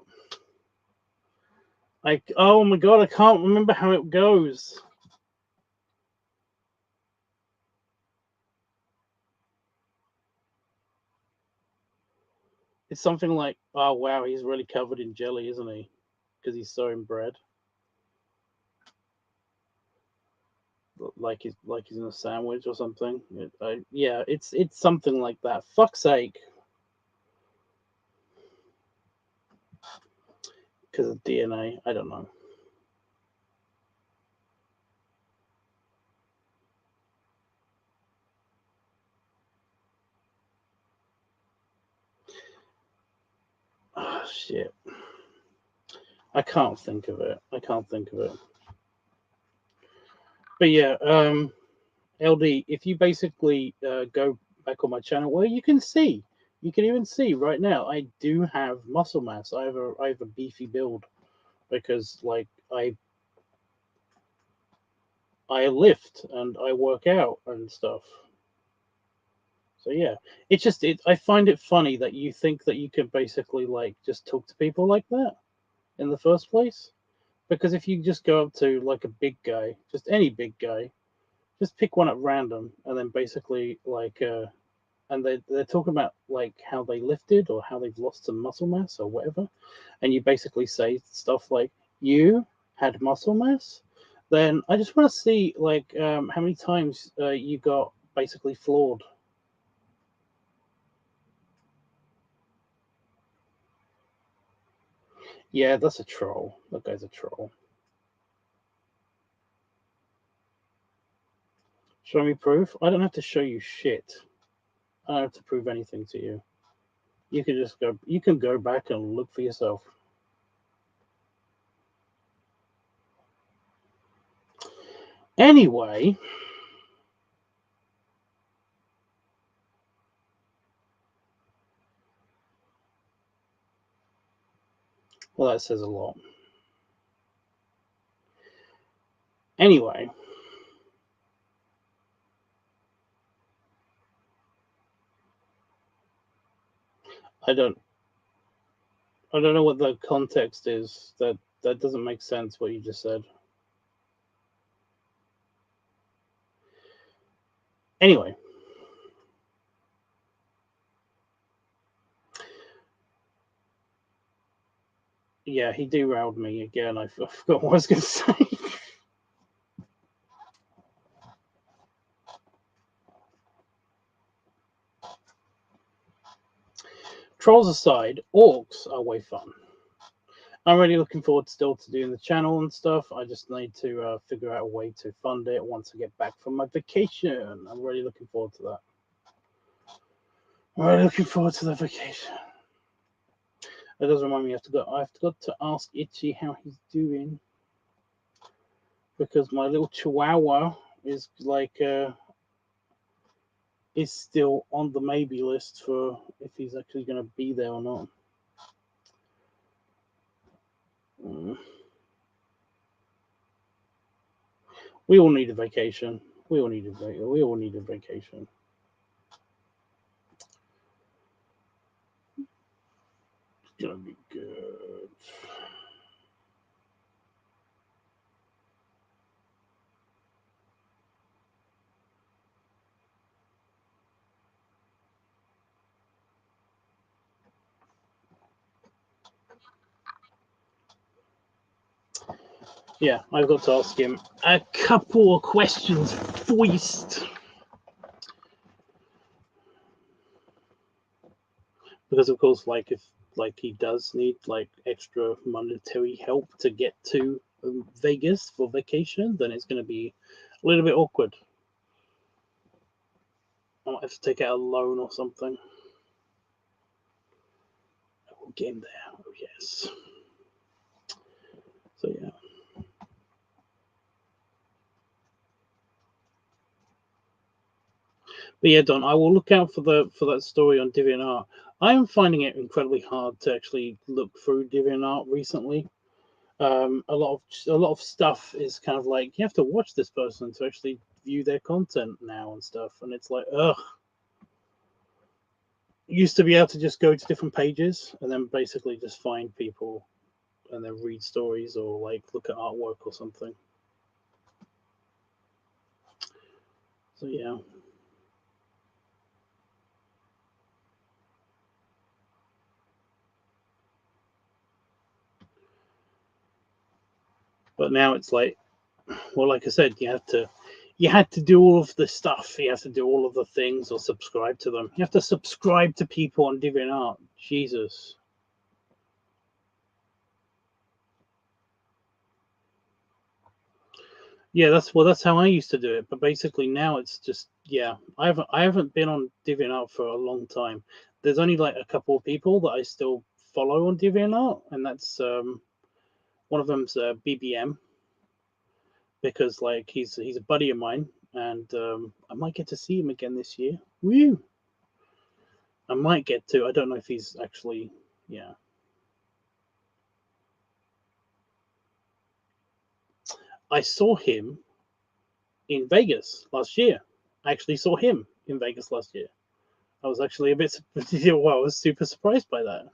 oh my god, I can't remember how it goes. It's something like, oh wow, he's really covered in jelly, isn't he? Because he's so inbred. like he's in a sandwich or something. Yeah, it's something like that. Fuck's sake. Because of DNA, I don't know. Oh, shit. I can't think of it. But yeah, LD, if you basically go back on my channel, well, you can even see right now, I do have muscle mass. I have a beefy build because like I lift and I work out and stuff. So yeah, it's just I find it funny that you think that you can basically like just talk to people like that in the first place. Because if you just go up to like a big guy, just any big guy, just pick one at random and then basically like and they're talking about like how they lifted or how they've lost some muscle mass or whatever, and you basically say stuff like you had muscle mass, then I just want to see like how many times you got basically floored. Yeah, that's a troll. That guy's a troll. Show me proof. I don't have to show you shit. I don't have to prove anything to you. You can just go. You can go back and look for yourself. Anyway, well, that says a lot. Anyway, I don't know what the context is. That doesn't make sense. What you just said. Anyway, yeah, he derailed me again. I forgot what I was going to say. Trolls aside, orcs are way fun. I'm really looking forward still to doing the channel and stuff. I just need to figure out a way to fund it once I get back from my vacation. I'm really looking forward to that. I'm really looking forward to the vacation. That does remind me, I forgot to ask Itchy how he's doing, because my little chihuahua is like is still on the maybe list for if he's actually going to be there or not. We all need a vacation. We all need a vacation. It's gonna be good. Yeah, I've got to ask him a couple of questions first. Because of course, like if like he does need like extra monetary help to get to Vegas for vacation, then it's going to be a little bit awkward. I might have to take out a loan or something. We'll get him there. Oh yes. So yeah. But yeah, Don, I will look out for that story on DeviantArt. I am finding it incredibly hard to actually look through DeviantArt recently. A lot of stuff is kind of like you have to watch this person to actually view their content now and stuff, and it's like ugh. Used to be able to just go to different pages and then basically just find people and then read stories or like look at artwork or something. So yeah. But now it's like, well, like I said, you you had to do all of the stuff. You have to do all of the things or subscribe to them. You have to subscribe to people on DeviantArt. Jesus. Yeah, that's how I used to do it. But basically now it's just, yeah, I haven't been on DeviantArt for a long time. There's only like a couple of people that I still follow on DeviantArt, and that's one of them's BBM, because like he's a buddy of mine, and I might get to see him again this year. Woo! I might get to. I don't know if he's actually, yeah. I saw him in Vegas last year. I actually saw him in Vegas last year. I was actually a bit, well, I was super surprised by that.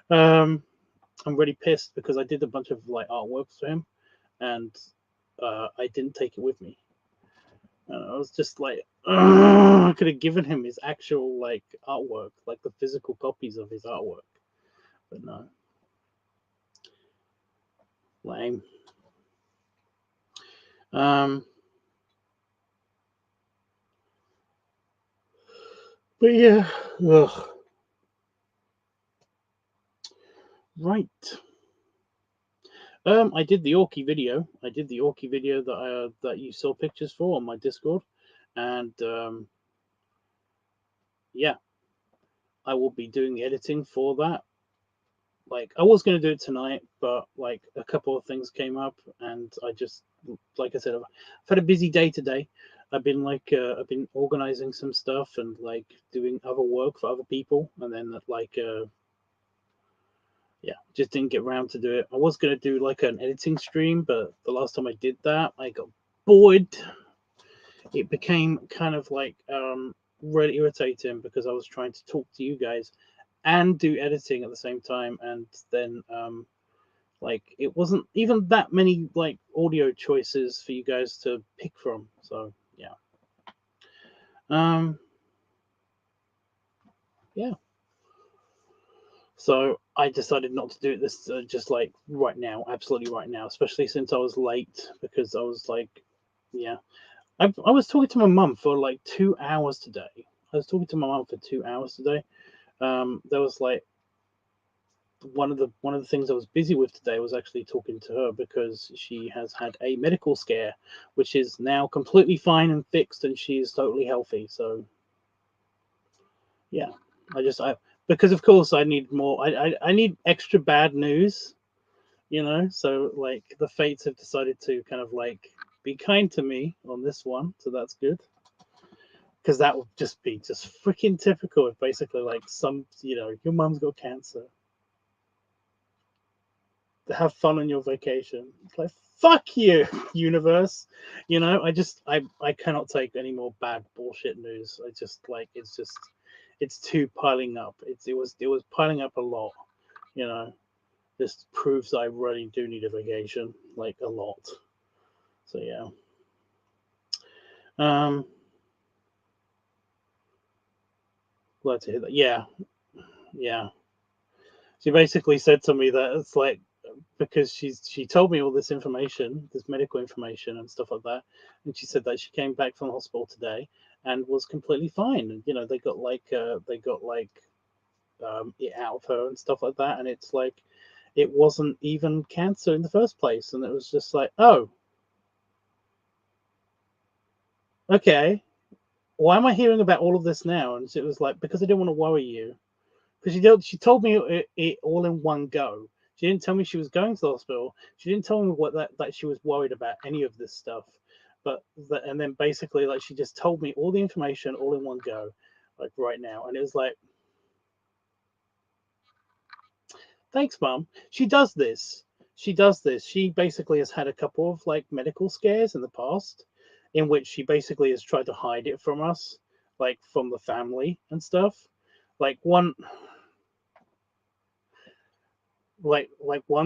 I'm really pissed because I did a bunch of like artworks for him, and I didn't take it with me. And I was just like, I could have given him his actual like artwork, like the physical copies of his artwork, but no, lame. But yeah, ugh. Right. I did the Orky video. I did the Orky video that you saw pictures for on my Discord, and yeah, I will be doing the editing for that. Like, I was going to do it tonight, but like a couple of things came up, and I just, like I said, I've had a busy day today. I've been organizing some stuff and like doing other work for other people, and then like yeah, just didn't get around to do it. I was going to do like an editing stream, but the last time I did that, I got bored. It became kind of like really irritating because I was trying to talk to you guys and do editing at the same time, and then like it wasn't even that many like audio choices for you guys to pick from. So yeah. Yeah. So I decided not to do it this just like right now, absolutely right now, especially since I was late, because I was like, yeah, I was talking to my mum for like 2 hours today. I was talking to my mum for 2 hours today. There was like one of the things I was busy with today was actually talking to her, because she has had a medical scare, which is now completely fine and fixed, and she is totally healthy. So yeah, I because of course I need more. I need extra bad news, you know. So like the fates have decided to kind of like be kind to me on this one, so that's good. Because that would just be just freaking typical if basically like some, you know, your mum's got cancer. Have fun on your vacation. It's like, fuck you, universe. You know, I cannot take any more bad bullshit news. I just like it's too piling up. It was piling up a lot, you know. This proves I really do need a vacation, like a lot. So yeah. Glad to hear that. Yeah, yeah. She basically said to me that it's like, because she told me all this information, this medical information and stuff like that, and she said that she came back from the hospital today and was completely fine. And you know, they got it out of her and stuff like that, and it's like it wasn't even cancer in the first place, and it was just like, oh, okay, why am I hearing about all of this now? And it was like, because I didn't want to worry you, because she told me it all in one go. She didn't tell me she was going to the hospital. She didn't tell me that she was worried about any of this stuff. And then basically like she just told me all the information all in one go, like right now. And it was like, thanks, Mum. She does this. She does this. She basically has had a couple of like medical scares in the past, in which she basically has tried to hide it from us, like from the family and stuff. Like one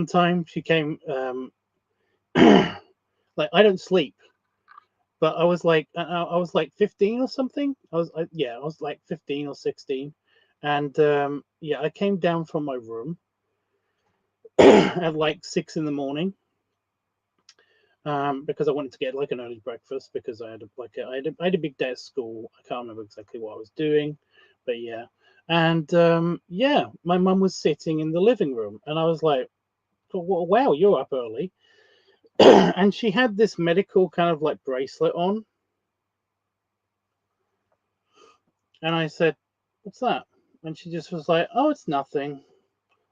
time she came like I don't sleep, but I was like 15 or something. I was like 15 or 16, and yeah, I came down from my room at like 6 in the morning, because I wanted to get like an early breakfast because I had a big day at school. I can't remember exactly what I was doing, but yeah. And yeah, my mum was sitting in the living room, and I was like, wow, you're up early. And she had this medical kind of like bracelet on, and I said, what's that? And she just was like, oh, it's nothing.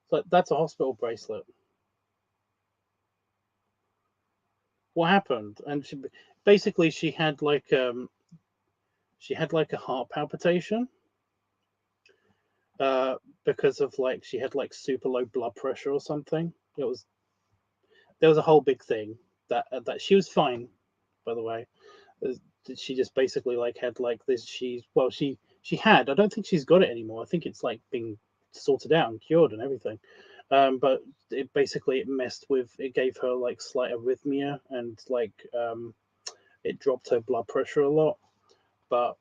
It's like, that's a hospital bracelet. What happened? And she basically she had like a heart palpitation, uh, because of like she had like super low blood pressure or something. There was a whole big thing that she was fine, by the way. She just basically like had like this. She had. I don't think she's got it anymore. I think it's like being sorted out and cured and everything. But it messed with. It gave her like slight arrhythmia and like it dropped her blood pressure a lot. But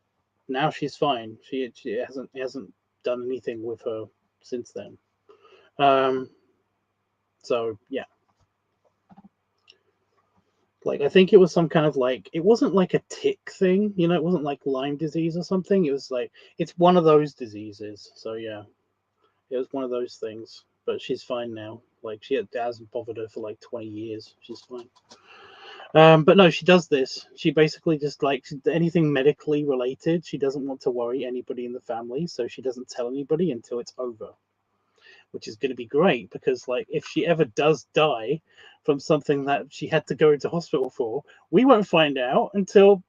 now she's fine. She hasn't done anything with her since then. Um, so yeah, like I think it was some kind of like it wasn't like a tick thing, you know, it wasn't like Lyme disease or something. It was like it's one of those diseases. So yeah, it was one of those things. But she's fine now. Like she hasn't bothered her for like 20 years. She's fine. But no, she does this. She basically just like anything medically related. She doesn't want to worry anybody in the family, so she doesn't tell anybody until it's over, which is going to be great because like if she ever does die from something that she had to go into hospital for, we won't find out until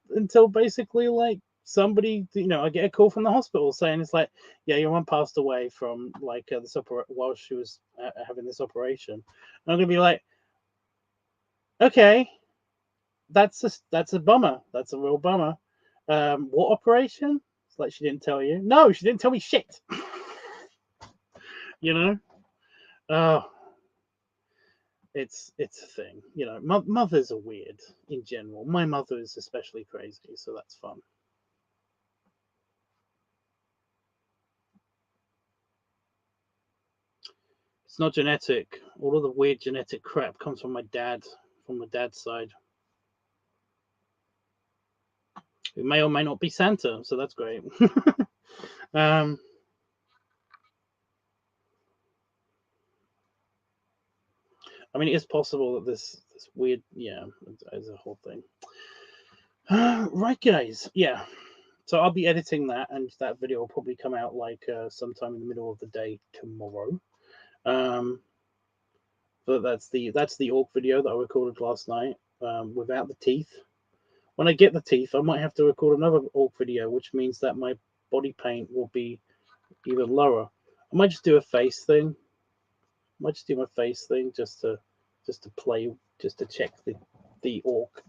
basically like somebody, you know, I get a call from the hospital saying it's like, yeah, your mom passed away from like this while she was having this operation. And I'm gonna be like, okay, that's a bummer. That's a real bummer. What operation? It's like she didn't tell you. No, she didn't tell me shit. You know. Oh, it's a thing. You know, mothers are weird in general. My mother is especially crazy, so that's fun. It's not genetic. All of the weird genetic crap comes from my dad, from my dad's side, who may or may not be Santa. So that's great. um, I mean, it is possible that this weird, yeah, is a whole thing. Right, guys. Yeah. So I'll be editing that, and that video will probably come out like sometime in the middle of the day tomorrow. Um, but that's the orc video that I recorded last night without the teeth. When I get the teeth, I might have to record another orc video, which means that my body paint will be even lower. I might just do a face thing. I might just do my face thing just to play, just to check the orc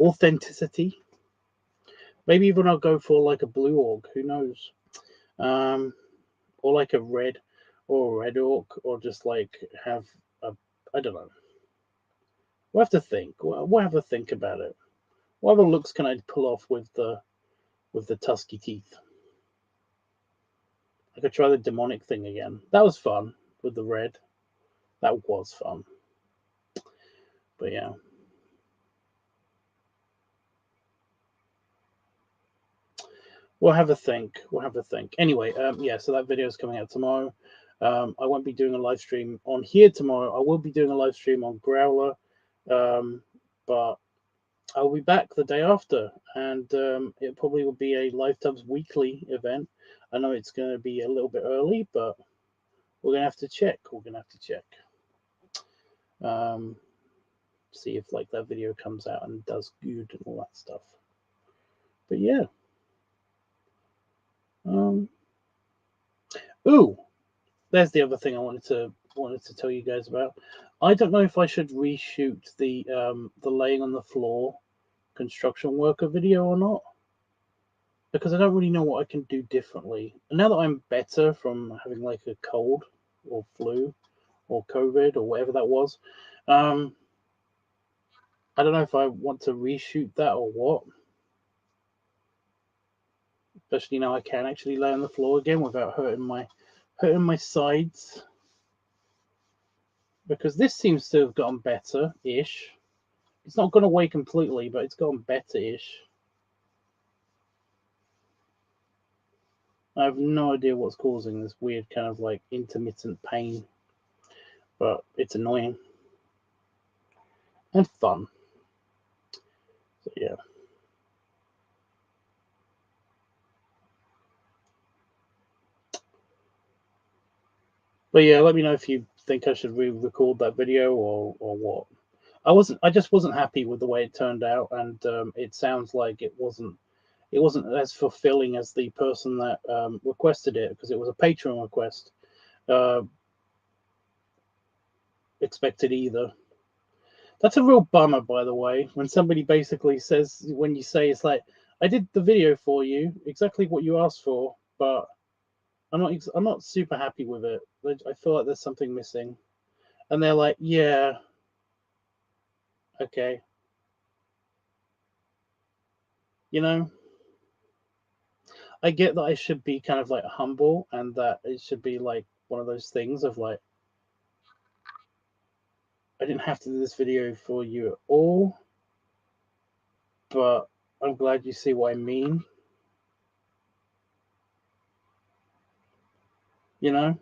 authenticity. Maybe even I'll go for like a blue orc. Who knows? Um, or like a red orc, or just like have a, I don't know. We'll have to think. We'll have to think about it. What other looks can I pull off with the tusky teeth? I could try the demonic thing again. That was fun with the red. That was fun. But yeah. We'll have a think. We'll have a think. Anyway, yeah, so that video is coming out tomorrow. I won't be doing a live stream on here tomorrow. I will be doing a live stream on Growler, but I'll be back the day after, and it probably will be a LiveTubs weekly event. I know it's going to be a little bit early, but we're going to have to check. We're going to have to check. See if like that video comes out and does good and all that stuff. But yeah. Ooh, there's the other thing I wanted to tell you guys about. I don't know if I should reshoot the laying on the floor construction worker video or not, because I don't really know what I can do differently. And now that I'm better from having like a cold or flu or COVID or whatever that was, I don't know if I want to reshoot that or what. Especially now I can actually lay on the floor again without hurting my sides. because this seems to have gotten better-ish. It's not gone away completely, but it's gotten better-ish. I have no idea what's causing this weird kind of like intermittent pain, but it's annoying and fun. So yeah. But yeah, let me know if you think I should re-record that video or what. I just wasn't happy with the way it turned out, and it sounds like it wasn't as fulfilling as the person that requested it, because it was a Patreon request. Expected either. That's a real bummer, by the way, when somebody basically says, when you say it's like, I did the video for you, exactly what you asked for, but I'm not super happy with it. I feel like there's something missing. And they're like, yeah, okay. You know, I get that I should be kind of like humble, and that it should be like one of those things of like, I didn't have to do this video for you at all, but I'm glad you see what I mean. You know,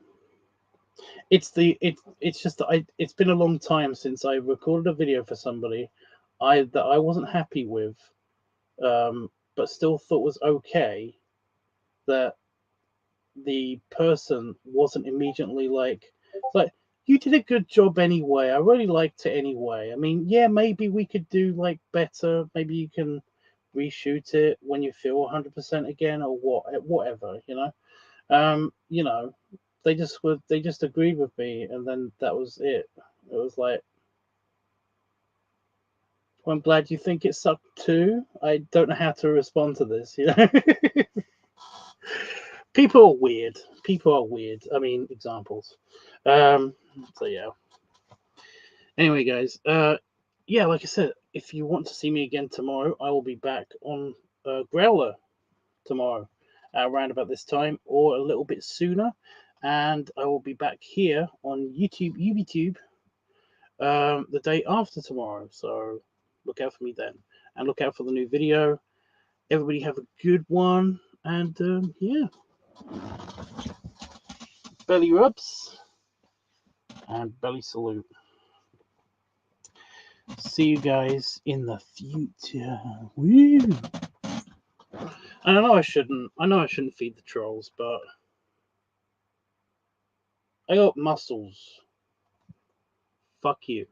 it's just that it's been a long time since I recorded a video for somebody that I wasn't happy with, but still thought was okay. That the person wasn't immediately like, you did a good job anyway. I really liked it anyway. I mean, yeah, maybe we could do like better. Maybe you can reshoot it when you feel 100% again, or whatever. You know, they just agreed with me, and then that was it. It was like, well, I'm glad you think it sucked too. I don't know how to respond to this. People are weird. People are weird. I mean, examples. So yeah. Anyway, guys. Yeah, like I said, if you want to see me again tomorrow, I will be back on Growler tomorrow, around about this time or a little bit sooner, and I will be back here on UBTube, the day after tomorrow. So look out for me then, and look out for the new video. Everybody have a good one, and yeah. Belly rubs and belly salute. See you guys in the future. Woo! I know I shouldn't feed the trolls, but I got muscles. Fuck you.